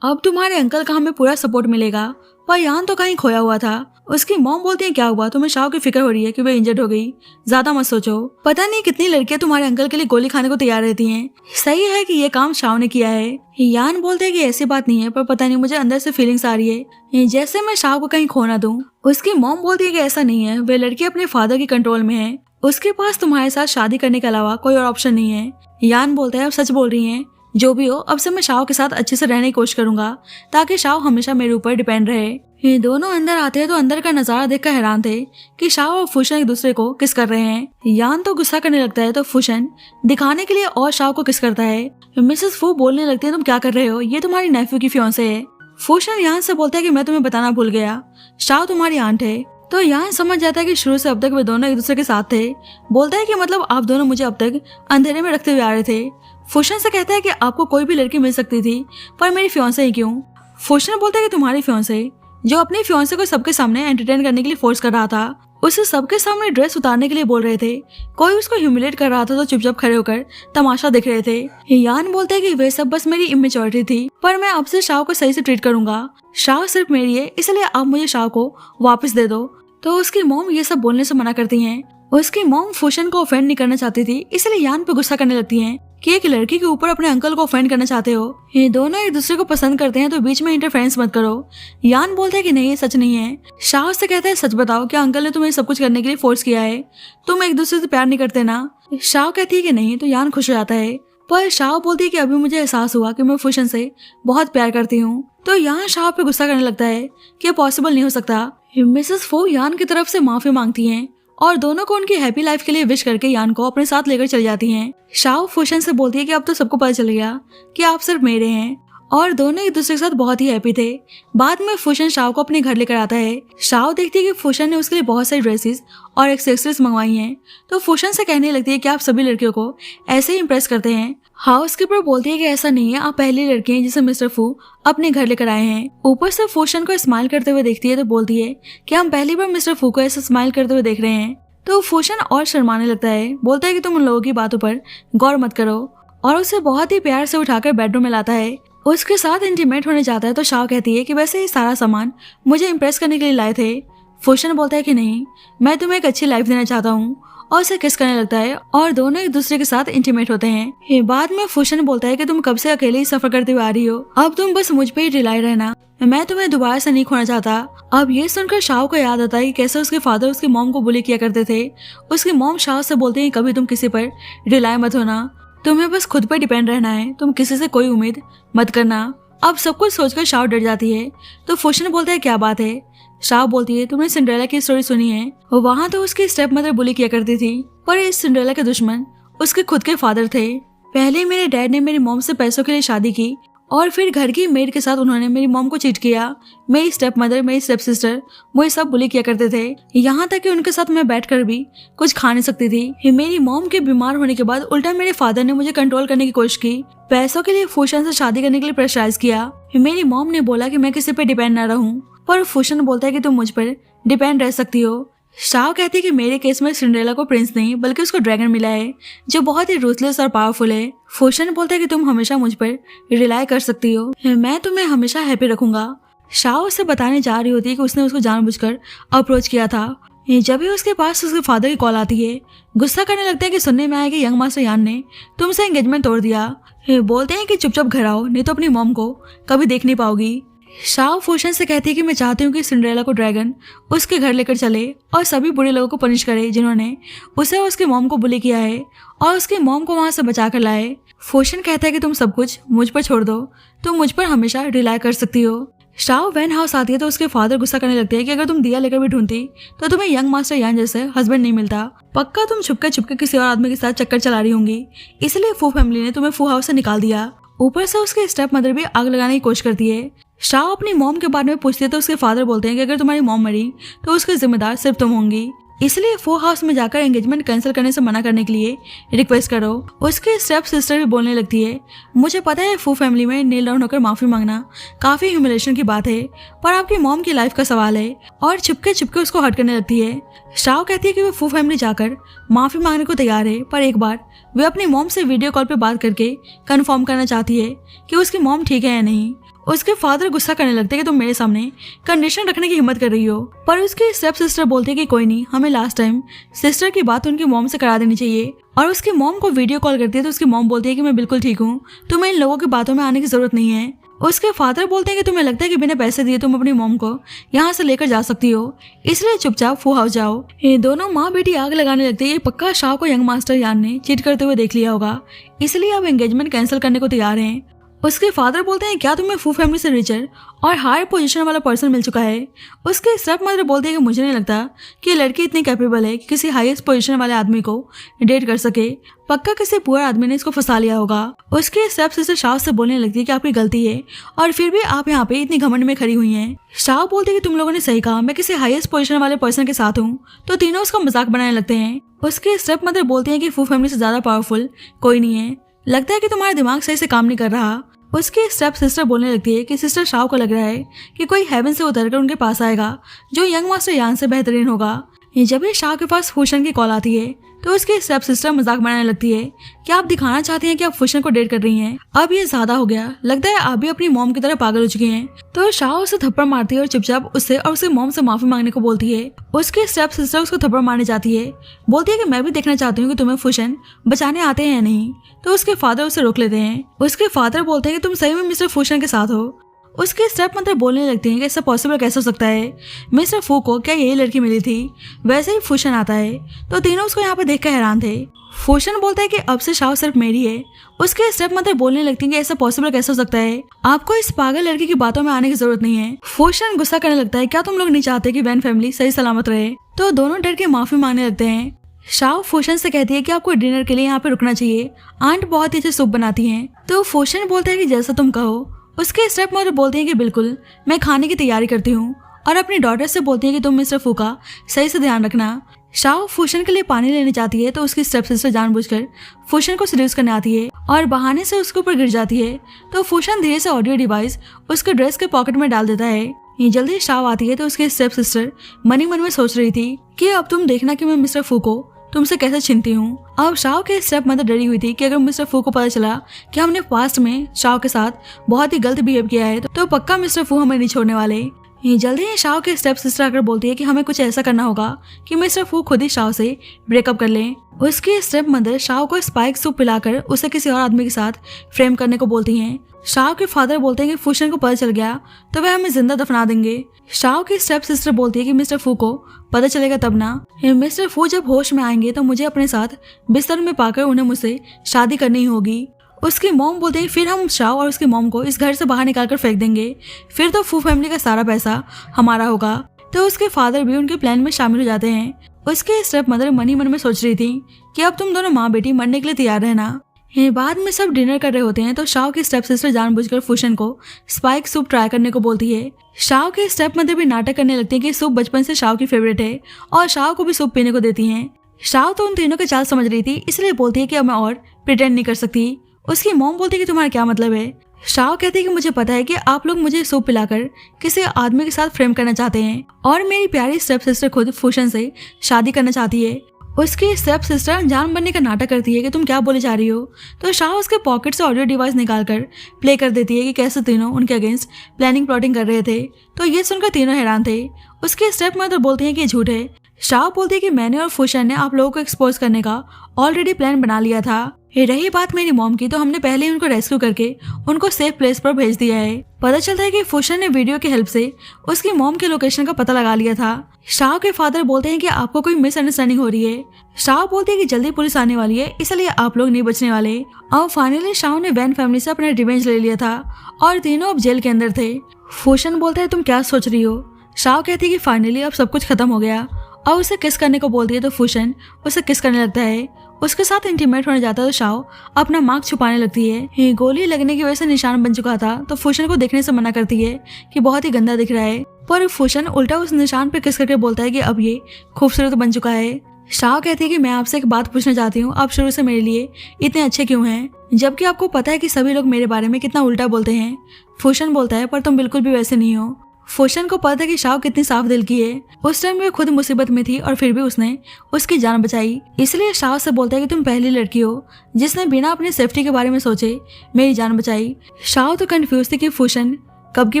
[SPEAKER 1] अब तुम्हारे अंकल का हमें पूरा सपोर्ट मिलेगा। पर यान तो कहीं खोया हुआ था। उसकी मॉम बोलती है क्या हुआ, तुम्हें शाओ की फिक्र हो रही है कि वे इंजर्ड हो गई, ज्यादा मत सोचो। पता नहीं कितनी लड़कियां तुम्हारे अंकल के लिए गोली खाने को तैयार रहती हैं। सही है कि ये काम शाओ ने किया है। यान बोलते है कि ऐसी बात नहीं है, पर पता नहीं मुझे अंदर से फीलिंग्स आ रही है जैसे मैं शाओ को कहीं खो ना दूं। उसकी मॉम बोलती है कि ऐसा नहीं है, वे लड़की अपने फादर के कंट्रोल में है, उसके पास तुम्हारे साथ शादी करने के अलावा कोई और ऑप्शन नहीं है। यान बोलता है अब सच बोल रही है, जो भी हो अब से मैं शाओ के साथ अच्छे से रहने की कोशिश करूंगा ताकि शाओ हमेशा मेरे ऊपर डिपेंड रहे। ये दोनों अंदर आते हैं तो अंदर का नजारा देखकर हैरान थे कि शाओ और फूशन एक दूसरे को किस कर रहे हैं। यान तो गुस्सा करने लगता है तो फूशन दिखाने के लिए और शाओ को किस करता है। मिसेस फू बोलने लगती है तुम क्या कर रहे हो, ये तुम्हारी नेफ्यू की फियांसे है। फूशन यान से बोलता है कि मैं तुम्हें बताना भूल गया, शाओ तुम्हारी आंट है। तो यान समझ जाता है कि शुरू से अब तक वे दोनों एक दूसरे के साथ थे। बोलता है कि मतलब आप दोनों मुझे अब तक अंधेरे में रखते हुए आ रहे थे। फूशन से कहता है कि आपको कोई भी लड़की मिल सकती थी, पर मेरी फियांसे ही क्यों। फूशन बोलता है कि तुम्हारी फियांसे जो अपनी फियांसे को सबके सामने एंटरटेन करने के लिए फोर्स कर रहा था, उसे सबके सामने ड्रेस उतारने के लिए बोल रहे थे, कोई उसको ह्यूमिलेट कर रहा था तो चुपचाप खड़े होकर तमाशा देख रहे थे। यान बोलते है कि वे सब बस मेरी इमेच्योरिटी थी, पर मैं अब से शाओ को सही से ट्रीट करूंगा। शाओ सिर्फ मेरी है, इसलिए आप मुझे शाओ को वापस दे दो। तो उसकी मॉम ये सब बोलने से मना करती हैं। उसकी मॉम फूशन को ऑफेंड नहीं करना चाहती थी, इसलिए यान पे गुस्सा करने लगती हैं कि एक लड़की के ऊपर अपने अंकल को ऑफेंड करना चाहते हो, ये दोनों एक दूसरे को पसंद करते हैं तो बीच में इंटरफेरेंस मत करो। यान बोलता है कि नहीं ये सच नहीं है। शाह से कहता है सच बताओ, क्या अंकल ने तुम्हें सब कुछ करने के लिए फोर्स किया है, तुम एक दूसरे से प्यार नहीं करते ना। शाह कहती है कि नहीं, तो यान खुश हो जाता है। पर शाह बोलती है कि अभी मुझे एहसास हुआ कि मैं फूशन से बहुत प्यार करती हूँ। तो यहाँ शाह पे गुस्सा करने लगता है कि पॉसिबल नहीं हो सकता। मिसेस फो यान की तरफ से माफी मांगती हैं और दोनों को उनकी हैप्पी लाइफ के लिए विश करके यान को अपने साथ लेकर चली जाती हैं। शाओ फूशन से बोलती है कि अब तो सबको पता चल गया कि आप सिर्फ मेरे हैं, और दोनों एक दूसरे के साथ बहुत ही हैप्पी थे। बाद में फूशन शाओ को अपने घर लेकर आता है। शाओ देखती है कि फूशन ने उसके लिए बहुत सारी ड्रेसेस और एक्सेसरीज मंगवाई हैं, तो फूशन से कहने लगती है कि आप सभी लड़कियों को ऐसे ही इम्प्रेस करते हैं। हाउसकीपर बोलती है कि ऐसा नहीं है, आप पहली लड़की हैं जिसे मिस्टर फू अपने घर लेकर आए हैं। ऊपर से फूशन को स्माइल करते हुए देखती है तो बोलती है कि हम पहली बार मिस्टर फू को ऐसे स्माइल करते हुए देख रहे हैं। तो फूशन और शर्माने लगता है, बोलता है कि तुम उन लोगों की बातों पर गौर मत करो, और उसे बहुत ही प्यार से उठाकर बेडरूम में लाता है। उसके साथ इंटीमेट होने जाता है तो शाओ कहती है कि वैसे ये सारा सामान मुझे इम्प्रेस करने के लिए लाए थे। फूशन बोलता है कि नहीं, मैं तुम्हें एक अच्छी लाइफ देना चाहता हूँ, और उसे किस करने लगता है और दोनों एक दूसरे के साथ इंटीमेट होते हैं। बाद में फूशन बोलता है कि तुम कब से अकेले ही सफर करते हुए आ रही हो, अब तुम बस मुझ पे ही रिलाई रहना, मैं तुम्हें दोबारा से नहीं खोना चाहता। अब ये सुनकर शाओ को याद आता है कि कैसे उसके फादर उसकी मॉम को बुली किया करते थे। उसकी मॉम शाओ से बोलते हैं कभी तुम किसी पर रिलाई मत होना, तुम्हें बस खुद पर डिपेंड रहना है, तुम किसी से कोई उम्मीद मत करना। अब सब कुछ सोचकर शाओ डर जाती है। तो फूशन बोलता है क्या बात है। शाओ बोलती है तुमने सिंड्रेला की स्टोरी सुनी है, वहाँ तो उसकी स्टेप मदर बुली किया करती थी, पर इस सिंड्रेला के दुश्मन उसके खुद के फादर थे। पहले मेरे डैड ने मेरी मॉम से पैसों के लिए शादी की, और फिर घर की मेड के साथ उन्होंने मेरी मॉम को चीट किया। मेरी स्टेप मदर, मेरी स्टेप सिस्टर, वो सब बुली किया करते थे, यहाँ तक कि उनके साथ मैं बैठकर भी कुछ खा नहीं सकती थी। मेरी मॉम के बीमार होने के बाद उल्टा मेरे फादर ने मुझे कंट्रोल करने की कोशिश की, पैसों के लिए फूशन से शादी करने के लिए प्रेशराइज किया। मेरी मॉम ने बोला कि मैं किसी पे डिपेंड न रहूं, पर फूशन बोलता है कि तुम मुझ पर डिपेंड रह सकती हो। शाओ कहती है कि मेरे केस में सिंड्रेला को प्रिंस नहीं बल्कि उसको ड्रैगन मिला है, जो बहुत ही रूथलेस और पावरफुल है। फूशन बोलता है कि तुम हमेशा मुझ पर रिलाई कर सकती हो, मैं तुम्हें हमेशा हैप्पी रखूंगा। शाओ उसे बताने जा रही होती है कि उसने उसको जानबूझकर अप्रोच किया था। जब भी उसके पास उसके फादर की कॉल आती है, गुस्सा करने लगता है कि सुनने में आया कि यंग मास्टर यान ने तुमसे एंगेजमेंट तोड़ दिया। बोलते हैं कि चुपचाप घर आओ, नहीं तो अपनी मॉम को कभी देख नहीं पाओगी। शाओ फूशन से कहती है कि मैं चाहती हूँ कि सिंड्रेला को ड्रैगन उसके घर लेकर चले और सभी बुरे लोगों को पनिश करे जिन्होंने उसे और उसकी मॉम को बुली किया है, और उसकी मॉम को वहाँ से बचा कर लाए। फूशन कहता है कि तुम सब कुछ मुझ पर छोड़ दो, तुम मुझ पर हमेशा रिलाई कर सकती हो। शाओ वैन हाउस आती है तो उसके फादर गुस्सा करने लगते हैं कि अगर तुम दिया लेकर भी ढूंढती तो तुम्हें यंग मास्टर यान जैसे हस्बैंड नहीं मिलता, पक्का तुम छुपके छुपके किसी और आदमी के साथ चक्कर चला रही होंगी, इसलिए फू फैमिली ने तुम्हें फू हाउस से निकाल दिया। ऊपर से उसके स्टेप मदर भी आग लगाने की कोशिश करती है। शाओ अपनी मॉम के बारे में पूछती है तो उसके फादर बोलते हैं कि अगर तुम्हारी मॉम मरी तो उसके जिम्मेदार सिर्फ तुम होंगी। इसलिए फू हाउस में जाकर एंगेजमेंट कैंसिल करने से मना करने के लिए रिक्वेस्ट करो। उसकी स्टेप सिस्टर भी बोलने लगती है, मुझे पता है फू फैमिली में नील डाउन होकर माफी मांगना काफी ह्यूमिलेशन की बात है, पर आपकी मॉम की लाइफ का सवाल है, और छिपके छिपके उसको हर्ट करने लगती है। शाओ कहती है कि वो फू फैमिली जाकर माफी मांगने को तैयार है, पर एक बार वे अपनी मॉम से वीडियो कॉल पे बात करके कंफर्म करना चाहती है कि उसकी मॉम ठीक है या नहीं। उसके फादर गुस्सा करने लगते हैं कि तुम मेरे सामने कंडीशन रखने की हिम्मत कर रही हो, पर उसकी स्टेप सिस्टर बोलती है कि कोई नहीं, हमें लास्ट टाइम सिस्टर की बात उनकी मॉम से करा देनी चाहिए। और उसकी मॉम को वीडियो कॉल करती है तो उसकी मॉम बोलती है कि मैं बिल्कुल ठीक हूँ, तुम्हें इन लोगों की बातों में आने की जरूरत नहीं है। उसके फादर बोलते हैं कि तुम्हें लगता है कि बिना पैसे दिए तुम अपनी मॉम को यहाँ से लेकर जा सकती हो, इसलिए चुपचाप फू हाउस जाओ। ये दोनों माँ बेटी आग लगाने लगते हैं। पक्का शाओ को यंग मास्टर यान ने चीट करते हुए देख लिया होगा, इसलिए अब एंगेजमेंट कैंसिल करने को तैयार हैं। उसके फादर बोलते हैं, क्या तुम्हें फू फैमिली से रिचर और हायर पोजीशन वाला पर्सन मिल चुका है? उसके स्टेप मदर बोलते हैं कि मुझे नहीं लगता कि ये लड़की इतनी कैपेबल है कि किसी हाईएस्ट पोजीशन वाले आदमी को डेट कर सके। पक्का किसी पुअर आदमी ने इसको फंसा लिया होगा। उसके स्टेप सिस्टर शाओ से बोलने लगती है कि आपकी गलती है और फिर भी आप यहाँ पे इतनी घमंड में खड़ी हुई हैं। शाओ बोलते हैं कि तुम लोगों ने सही कहा, मैं किसी हाईएस्ट पोजीशन वाले पर्सन के साथ हूँ। तो तीनों उसका मजाक बनाने लगते हैं। उसके स्टेप मदर बोलते हैं कि फू फैमिली से ज्यादा पावरफुल कोई नहीं है, लगता है कि तुम्हारा दिमाग सही से काम नहीं कर रहा। उसकी स्टेप सिस्टर बोलने लगती है कि सिस्टर शाओ को लग रहा है कि कोई हेवन से उतरकर उनके पास आएगा जो यंग मास्टर यान से बेहतरीन होगा। जब ये शाओ के पास फूशन की कॉल आती है तो उसकी स्टेप सिस्टर मजाक बनाने लगती है कि आप दिखाना चाहती हैं कि आप फूशन को डेट कर रही हैं, अब ये ज्यादा हो गया, लगता है आप भी अपनी मॉम की तरह पागल हो चुकी हैं। तो शाओ उसे थप्पड़ मारती है और चुपचाप उससे और उसकी मॉम से माफी मांगने को बोलती है। उसकी स्टेप सिस्टर उसको थप्पड़ मारने जाती है, बोलती है कि मैं भी देखना चाहती हूँ कि तुम्हें फूशन बचाने आते हैं या नहीं। तो उसके फादर उसे रोक लेते हैं। उसके फादर बोलते हैं कि तुम सही में मिस्टर फूशन के साथ हो। उसके स्टेप मदर बोलने लगती हैं कि ऐसा पॉसिबल कैसे हो सकता है, मिस्टर फू को क्या यही लड़की मिली थी? वैसे ही फूशन आता है तो तीनों उसको यहाँ पर देखकर हैरान थे। फूशन बोलता है कि अब से शाओ सिर्फ मेरी है। उसके स्टेप मदर बोलने लगती है कि ऐसा पॉसिबल कैसे हो सकता है, आपको इस पागल लड़की की बातों में आने की जरूरत नहीं है। फूशन गुस्सा करने लगता है, क्या तुम लोग नहीं चाहते कि वैन फैमिली सही सलामत रहे? तो दोनों डर के माफी मांगने लगते हैं। शाओ फूशन से कहती है कि आपको डिनर के लिए यहाँ पे रुकना चाहिए, आंट बहुत ही अच्छे सूप बनाती हैं। तो फूशन बोलता है कि जैसा तुम कहो। उसके स्टेप मदर बोलती हैं कि बिल्कुल, मैं खाने की तैयारी करती हूँ, और अपनी डॉटर से बोलती हैं कि तुम मिस्टर फू का सही से ध्यान रखना। शाओ फूशन के लिए पानी लेने जाती है तो उसकी स्टेप सिस्टर जानबूझकर फूशन को सीड्यूस करने आती है और बहाने से उसके ऊपर गिर जाती है। तो फूशन धीरे से ऑडियो डिवाइस उसके ड्रेस के पॉकेट में डाल देता है। ये जल्दी शाओ आती है तो उसकी स्टेप सिस्टर मन में सोच रही थी कि अब तुम देखना कि मैं मिस्टर फू को तुमसे कैसे छीनती हूँ। अब शाओ के स्टेप मदर डरी हुई थी कि अगर मिस्टर फू को पता चला कि हमने पास्ट में शाओ के साथ बहुत ही गलत बिहेव किया है तो पक्का मिस्टर फू हमें नहीं छोड़ने वाले। ये जल्दी ही शाओ के स्टेप सिस्टर आकर बोलती है कि हमें कुछ ऐसा करना होगा कि मिस्टर फू खुद ही शाओ से ब्रेकअप कर लें। उसकी स्टेप मदर शाओ को स्पाइक सूप पिलाकर उसे किसी और आदमी के साथ फ्रेम करने को बोलती हैं। शाओ के फादर बोलते हैं कि फूशन को पता चल गया तो वह हमें जिंदा दफना देंगे। शाओ की स्टेप सिस्टर बोलती है कि मिस्टर फू को पता चलेगा तब ना, मिस्टर फू जब होश में आएंगे तो मुझे अपने साथ बिस्तर में पाकर उन्हें मुझसे शादी करनी होगी। उसकी मॉम बोलते हैं फिर हम शाओ और उसकी मॉम को इस घर से बाहर निकाल कर फेंक देंगे, फिर तो फू फैमिली का सारा पैसा हमारा होगा। तो उसके फादर भी उनके प्लान में शामिल हो जाते हैं। उसके स्टेप मदर मन ही मन में सोच रही थी कि अब तुम दोनों माँ बेटी मरने के लिए तैयार रहना। बाद में सब डिनर कर रहे होते हैं तो शाओ की स्टेप सिस्टर जानबूझकर फूशन को स्पाइक सूप ट्राई करने को बोलती है। शाओ के स्टेप मदर भी नाटक करने लगती है कि सूप बचपन से शाओ की फेवरेट है और शाओ को भी सूप पीने को देती हैं। शाओ तो उन तीनों का चाल समझ रही थी, इसलिए बोलती है कि अब मैं और प्रिटेंड नहीं कर सकती। उसकी मॉम बोलती है कि तुम्हारा क्या मतलब है? शाओ कहती है कि मुझे पता है कि आप लोग मुझे सूप पिलाकर किसी आदमी के साथ फ्रेम करना चाहते हैं और मेरी प्यारी स्टेप सिस्टर खुद फूशन से शादी करना चाहती है। उसकी स्टेप सिस्टर जान बनने का नाटक करती है कि तुम क्या बोले जा रही हो। तो शाओ उसके पॉकेट से ऑडियो डिवाइस निकालकर प्ले कर देती है कि कैसे तीनों उनके अगेंस्ट प्लानिंग प्लॉटिंग कर रहे थे। तो ये सुनकर तीनों हैरान थे। उसके स्टेप मदर बोलती हैं कि झूठ है। शाओ बोलती है कि मैंने और फूशन ने आप लोगों को एक्सपोज करने का ऑलरेडी प्लान बना लिया था। रही बात मेरी मॉम की तो हमने पहले ही उनको रेस्क्यू करके उनको सेफ प्लेस पर भेज दिया है। पता चलता है कि फूशन ने वीडियो की हेल्प से उसकी मॉम के लोकेशन का पता लगा लिया था। शाओ के फादर बोलते हैं कि आपको कोई मिसअंडरस्टैंडिंग हो रही है। शाओ बोलते हैं कि जल्दी पुलिस आने वाली है, इसलिए आप लोग नहीं बचने वाले। और फाइनली शाओ ने वैन फैमिली से अपना रिवेंज ले लिया था और तीनों अब जेल के अंदर थे। फूशन बोलता है तुम क्या सोच रही हो? शाओ कहती है कि फाइनली अब सब कुछ खत्म हो गया और उसे किस करने को बोलती है तो फूशन उसे किस करने लगता है। उसके साथ इंटीमेट होने जाता है तो शाओ अपना मार्क छुपाने लगती है। गोली लगने की वजह से निशान बन चुका था तो फूशन को देखने से मना करती है कि बहुत ही गंदा दिख रहा है, पर फूशन उल्टा उस निशान पे किस करके बोलता है कि अब ये खूबसूरत बन चुका है। शाओ कहती है कि मैं आपसे एक बात पूछना चाहती हूँ, आप शुरू से मेरे लिए इतने अच्छे क्यों हैं, जबकि आपको पता है कि सभी लोग मेरे बारे में कितना उल्टा बोलते हैं। फूशन बोलता है पर तुम बिल्कुल भी वैसे नहीं हो। फूशन को पता है कि शाओ कितनी साफ दिल की है। उस टाइम वो खुद मुसीबत में थी और फिर भी उसने उसकी जान बचाई, इसलिए शाओ से बोलता है कि तुम पहली लड़की हो जिसने बिना अपनी सेफ्टी के बारे में सोचे मेरी जान बचाई। शाओ तो कंफ्यूज थी कि फूशन कब की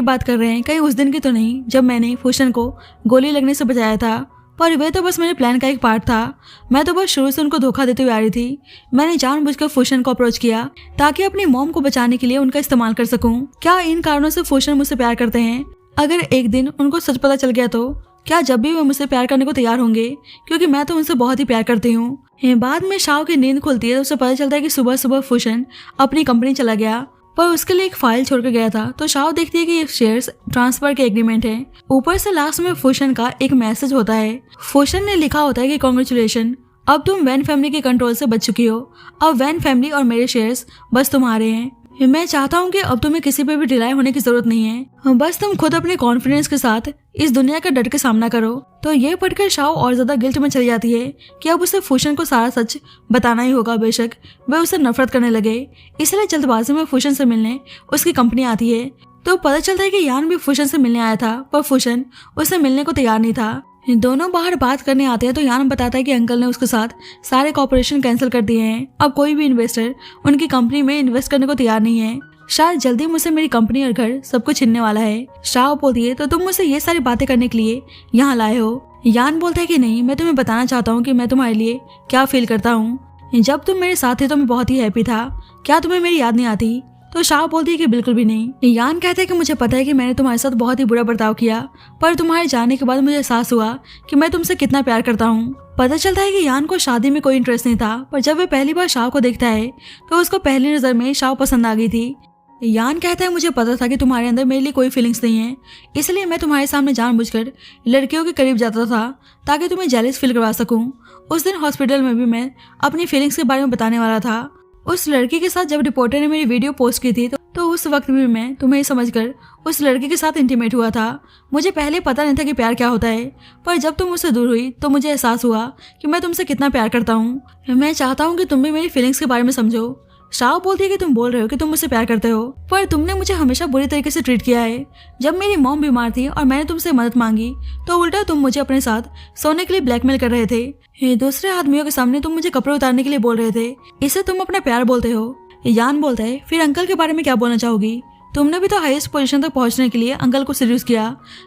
[SPEAKER 1] बात कर रहे हैं, कहीं उस दिन की तो नहीं जब मैंने फूशन को गोली लगने से बचाया था, पर वे तो बस मेरे प्लान का एक पार्ट था। मैं तो बस शुरू से उनको धोखा देते हुए आ रही थी। मैंने जानबूझकर फूशन को अप्रोच किया ताकि अपनी मॉम को बचाने के लिए उनका इस्तेमाल कर सकूं। क्या इन कारणों से फूशन मुझसे प्यार करते हैं? अगर एक दिन उनको सच पता चल गया तो क्या जब भी वे मुझसे प्यार करने को तैयार होंगे, क्योंकि मैं तो उनसे बहुत ही प्यार करती हूँ। बाद में शाओ की नींद खुलती है तो उसे पता चलता है कि सुबह सुबह फूशन अपनी कंपनी चला गया, पर उसके लिए एक फाइल छोड़ कर गया था। तो शाओ देखती है कि ये शेयर्स ट्रांसफर के एग्रीमेंट है। ऊपर से लास्ट में फूशन का एक मैसेज होता है। फूशन ने लिखा होता है कि कांग्रेचुलेशन, अब तुम वैन फैमिली के कंट्रोल से बच चुकी हो। अब वैन फैमिली और मेरे शेयर्स बस तुम्हारे हैं। मैं चाहता हूँ कि अब तुम्हें किसी पे भी डिलाई होने की जरूरत नहीं है, बस तुम खुद अपने कॉन्फिडेंस के साथ इस दुनिया का डट के सामना करो। तो ये पढ़कर शाओ और ज्यादा गिल्ट में चली जाती है कि अब उसे फूशन को सारा सच बताना ही होगा। बेशक वह उसे नफरत करने लगे, इसलिए जल्दबाजी में फूशन से मिलने उसकी कंपनी आती है। तो पता चलता है कि यान भी फूशन से मिलने आया था, पर फूशन उससे मिलने को तैयार नहीं था। दोनों बाहर बात करने आते हैं तो यान बताता है कि अंकल ने उसके साथ सारे कॉर्पोरेशन कैंसिल कर दिए हैं। अब कोई भी इन्वेस्टर उनकी कंपनी में इन्वेस्ट करने को तैयार नहीं है। शायद जल्दी मुझसे मेरी कंपनी और घर सब कुछ छीनने वाला है। शाओ बोलती है तो तुम मुझसे ये सारी बातें करने के लिए यहाँ लाए हो? यान बोलता है कि नहीं, मैं तुम्हें बताना चाहता हूँ कि मैं तुम्हारे लिए क्या फील करता हूँ। जब तुम मेरे साथ थे तो मैं बहुत ही हैप्पी था। क्या तुम्हें मेरी याद नहीं आती? तो शाओ बोलती है कि बिल्कुल भी नहीं। यान कहता है कि मुझे पता है कि मैंने तुम्हारे साथ बहुत ही बुरा बर्ताव किया, पर तुम्हारे जाने के बाद मुझे एहसास हुआ कि मैं तुमसे कितना प्यार करता हूँ। पता चलता है कि यान को शादी में कोई इंटरेस्ट नहीं था, पर जब वह पहली बार शाओ को देखता है तो उसको पहली नजर में शाओ पसंद आ गई थी। यान कहता है मुझे पता था कि तुम्हारे अंदर मेरे लिए कोई फीलिंग्स नहीं है, इसलिए मैं तुम्हारे सामने जानबूझकर लड़कियों के करीब जाता था ताकि तुम्हें जेलस फील करवा सकूं। उस दिन हॉस्पिटल में भी मैं अपनी फीलिंग्स के बारे में बताने वाला था। उस लड़की के साथ जब रिपोर्टर ने मेरी वीडियो पोस्ट की थी तो उस वक्त भी मैं तुम्हें समझकर उस लड़की के साथ इंटीमेट हुआ था। मुझे पहले पता नहीं था कि प्यार क्या होता है, पर जब तुम मुझसे दूर हुई तो मुझे एहसास हुआ कि मैं तुमसे कितना प्यार करता हूँ। मैं चाहता हूँ कि तुम भी मेरी फीलिंग्स के बारे में समझो। शाओ बोलती है कि तुम बोल रहे हो कि तुम मुझसे प्यार करते हो, पर तुमने मुझे हमेशा बुरी तरीके से ट्रीट किया है। जब मेरी मॉम बीमार थी और मैंने तुमसे मदद मांगी तो उल्टा तुम मुझे अपने साथ सोने के लिए ब्लैकमेल कर रहे थे। दूसरे आदमियों के सामने तुम मुझे कपड़े उतारने के लिए बोल रहे थे, इसे तुम अपना प्यार बोलते हो? यान बोलता है फिर अंकल के बारे में क्या बोलना चाहोगी? तुमने भी तो हाईएस्ट पोजीशन तक पहुंचने के लिए अंकल को सीड्यूस किया।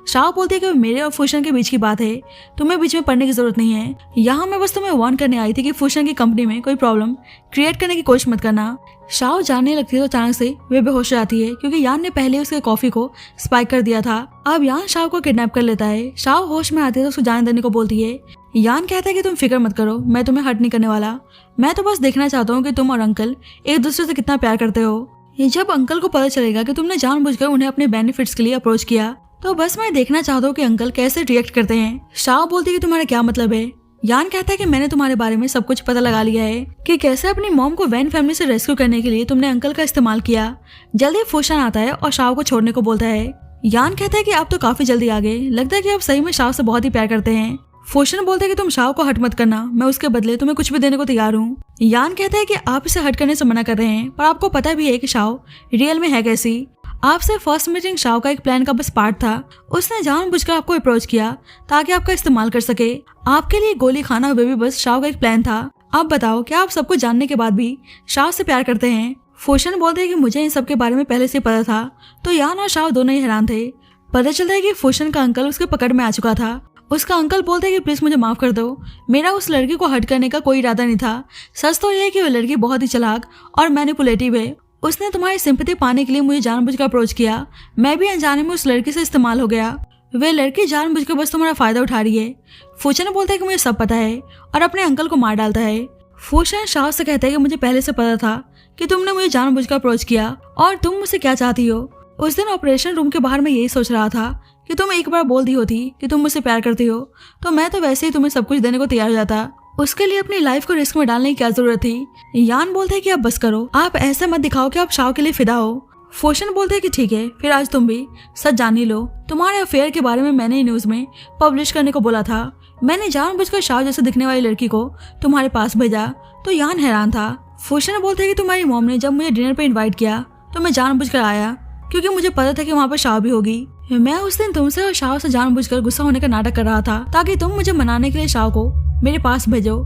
[SPEAKER 1] शाओ बोलती है कि मेरे और फूशन के बीच की बात है, तुम्हें बीच में पढ़ने की जरूरत नहीं है। यहाँ मैं बस तुम्हें वार्न करने आई थी कि फूशन की कंपनी में कोई प्रॉब्लम क्रिएट करने की कोशिश मत करना। शाओ जानने लगती है तो अचानक से वे बेहोश हो जाती है, क्योंकि यान ने पहले उसके कॉफी को स्पाइक कर दिया था। अब यान शाओ को किडनैप कर लेता है। शाओ होश में आती है तो उसको जाने देने को बोलती है। यान कहता है कि तुम फिक्र मत करो, मैं तुम्हें हर्ट नहीं करने वाला। मैं तो बस देखना चाहता हूँ कि तुम और अंकल एक दूसरे से कितना प्यार करते हो। जब अंकल को पता चलेगा कि तुमने जानबूझकर उन्हें अपने बेनिफिट्स के लिए अप्रोच किया तो बस मैं देखना चाहता हूँ कि अंकल कैसे रिएक्ट करते हैं। शाओ बोलती है कि तुम्हारा क्या मतलब है? यान कहता है कि मैंने तुम्हारे बारे में सब कुछ पता लगा लिया है कि कैसे अपनी मॉम को वैन फैमिली से रेस्क्यू करने के लिए तुमने अंकल का इस्तेमाल किया। जल्दी फूशन आता है और शाओ को छोड़ने को बोलता है। यान कहता है कि आप तो काफी जल्दी आ गए, लगता है कि आप सही में शाओ से बहुत ही प्यार करते हैं। फूशन बोलता है कि तुम शाओ को हट मत करना, मैं उसके बदले तुम्हें कुछ भी देने को तैयार हूँ। यान कहता है कि आप इसे हट करने से मना कर रहे हैं, पर आपको पता भी है कि शाओ रियल में है कैसी। आपसे फर्स्ट मीटिंग शाओ का एक प्लान का बस पार्ट था। उसने जानबूझकर आपको अप्रोच किया ताकि आपका इस्तेमाल कर सके। आपके लिए गोली खाना वे भी बस शाओ का एक प्लान था। आप बताओ, क्या आप सब कुछ जानने के बाद भी शाओ से प्यार करते हैं? फूशन बोलते हैं कि मुझे इन सब के बारे में पहले से पता था। तो यान और शाओ दोनों ही हैरान थे। पता चलता है कि फूशन का अंकल उसके पकड़ में आ चुका था। उसका अंकल बोलते हैं कि प्लीज मुझे माफ कर दो, मेरा उस लड़की को हर्ट करने का कोई इरादा नहीं था। सच तो यह है कि वो लड़की बहुत ही चालाक और मैनिपुलेटिव है। उसने तुम्हारी सिंपैथी पाने के लिए मुझे जानबूझकर अप्रोच किया। मैं भी अनजाने में उस लड़की से इस्तेमाल हो गया। वे लड़की जानबूझकर बस तुम्हारा फायदा उठा रही है। फूशन बोलता है कि मुझे सब पता है और अपने अंकल को मार डालता है। फूशन शाओ से कहता है कि मुझे पहले से पता था कि तुमने मुझे जानबूझकर अप्रोच किया और तुम मुझसे क्या चाहती हो। उस दिन ऑपरेशन रूम के बाहर मैं यही सोच रहा था कि तुम एक बार बोल दी होती कि तुम मुझसे प्यार करती हो तो मैं तो वैसे ही तुम्हें सब कुछ देने को तैयार हो जाता। उसके लिए अपनी लाइफ को रिस्क में डालने की क्या जरूरत थी। यान बोलते हैं कि अब बस करो, आप ऐसा मत दिखाओ कि आप शाओ के लिए फिदा हो। फोशन बोलते हैं कि ठीक है, फिर आज तुम भी सच जान ही लो। तुम्हारे अफेयर के बारे में मैंने ही न्यूज में पब्लिश करने को बोला था। मैंने जानबूझकर शाओ जैसे दिखने वाली लड़की को तुम्हारे पास भेजा। तो यान हैरान था। फोशन बोलते हैं कि तुम्हारी मॉम ने जब मुझे डिनर पे इनवाइट किया तो मैं जानबूझकर आया क्योंकि मुझे पता था कि वहाँ पर शाओ भी होगी। मैं उस दिन तुमसे और शाओ से जानबूझकर गुस्सा होने का नाटक कर रहा था ताकि तुम मुझे मनाने के लिए शाओ को मेरे पास भेजो।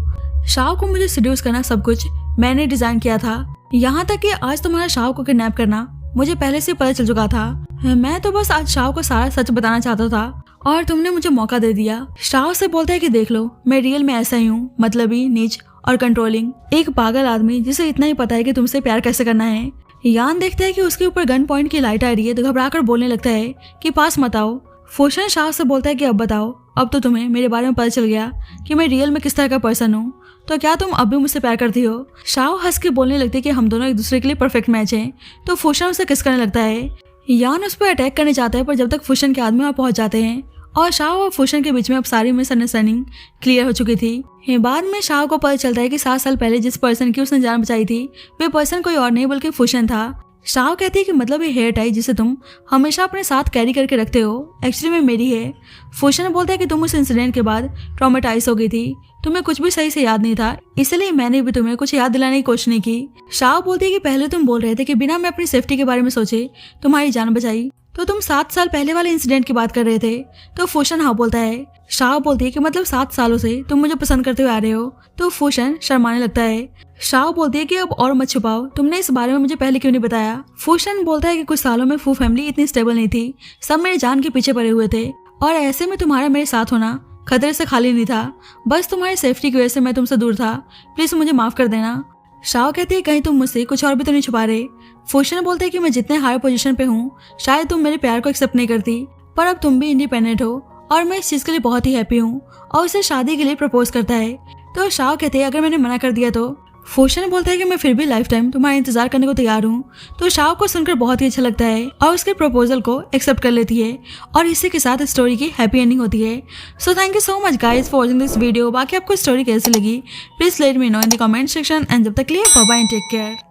[SPEAKER 1] शाओ को मुझे सीड्यूस करना सब कुछ मैंने डिजाइन किया था। यहाँ तक कि आज तुम्हारा शाओ को किडनैप करना मुझे पहले से पता चल चुका था। मैं तो बस आज शाओ को सारा सच बताना चाहता था और तुमने मुझे मौका दे दिया। शाओ से बोलता है कि देख लो, मैं रियल में ऐसा ही हूँ, मतलबी, नीच और कंट्रोलिंग, एक पागल आदमी जिसे इतना ही पता है कि तुमसे प्यार कैसे करना है। यान देखता है कि उसके ऊपर गन पॉइंट की लाइट आ रही है तो घबराकर बोलने लगता है कि पास मत आओ। फोशन शाओ से बोलता है कि अब बताओ, अब तो तुम्हें मेरे बारे में पता चल गया कि मैं रियल में किस तरह का पर्सन हूँ, तो क्या तुम अब भी मुझसे प्यार करती हो। शाओ हंस के बोलने लगती है कि हम दोनों एक दूसरे के लिए परफेक्ट मैच हैं। तो फुशन उसे किस करने लगता है। यान उस पर अटैक करने चाहता है पर जब तक फुशन के आदमी वहाँ पहुंच जाते हैं और शाओ और फुशन के बीच में अब सारी मिसअंडरस्टैंडिंग क्लियर हो चुकी थी। बाद में शाओ को पता चलता है कि 7 साल पहले जिस पर्सन की उसने जान बचाई थी वे पर्सन कोई और नहीं बल्कि फुशन था। शाओ कहती है कि मतलब ये हेयर टाई जिसे तुम हमेशा अपने साथ कैरी करके रखते हो एक्चुअली में मेरी है। फुशन बोलता है कि तुम उस इंसिडेंट के बाद ट्रॉमेटाइज हो गई थी, तुम्हें कुछ भी सही से याद नहीं था, इसलिए मैंने भी तुम्हें कुछ याद दिलाने की कोशिश नहीं की। शाओ बोलती है कि पहले तुम बोल रहे थे कि बिना मैं अपनी सेफ्टी के बारे में सोचे तुम्हारी जान बचाई, तो तुम 7 साल पहले वाले इंसिडेंट की बात कर रहे थे। तो फुशन हाँ बोलता है। शाओ बोलती है कि मतलब 7 सालों से तुम मुझे पसंद करते हुए आ रहे हो। तो फुशन शर्माने लगता है। शाओ बोलती है कि अब और मत छुपाओ, तुमने इस बारे में मुझे पहले क्यों नहीं बताया। फुशन बोलता है कि कुछ सालों में फू फैमिली इतनी स्टेबल नहीं थी, सब मेरे जान के पीछे पड़े हुए थे और ऐसे में तुम्हारा मेरे साथ होना खतरे से खाली नहीं था, बस तुम्हारी सेफ्टी की वजह से मैं तुमसे दूर था, प्लीज मुझे माफ कर देना। शाओ कहती है कहीं तुम मुझसे कुछ और भी तो नहीं छुपा रहे। फुशन बोलते है कि मैं जितने हायर पोजीशन पे हूँ शायद तुम मेरे प्यार को एक्सेप्ट नहीं करती, पर अब तुम भी इंडिपेंडेंट हो और मैं इस चीज के लिए बहुत ही हैप्पी हूँ, और उसे शादी के लिए प्रपोज करता है। तो शाओ कहते हैं अगर मैंने मना कर दिया तो। फुशन बोलता है कि मैं फिर भी लाइफ टाइम तुम्हारा इंतजार करने को तैयार हूँ। तो शाओ को सुनकर बहुत ही अच्छा लगता है और उसके प्रपोजल को एक्सेप्ट कर लेती है और इसी के साथ स्टोरी की हैप्पी एंडिंग होती है। So thank you so much guys for watching this video. बाकी आपको स्टोरी कैसी लगी please let me know in the comment section and जब तक के लिए bye bye and take care.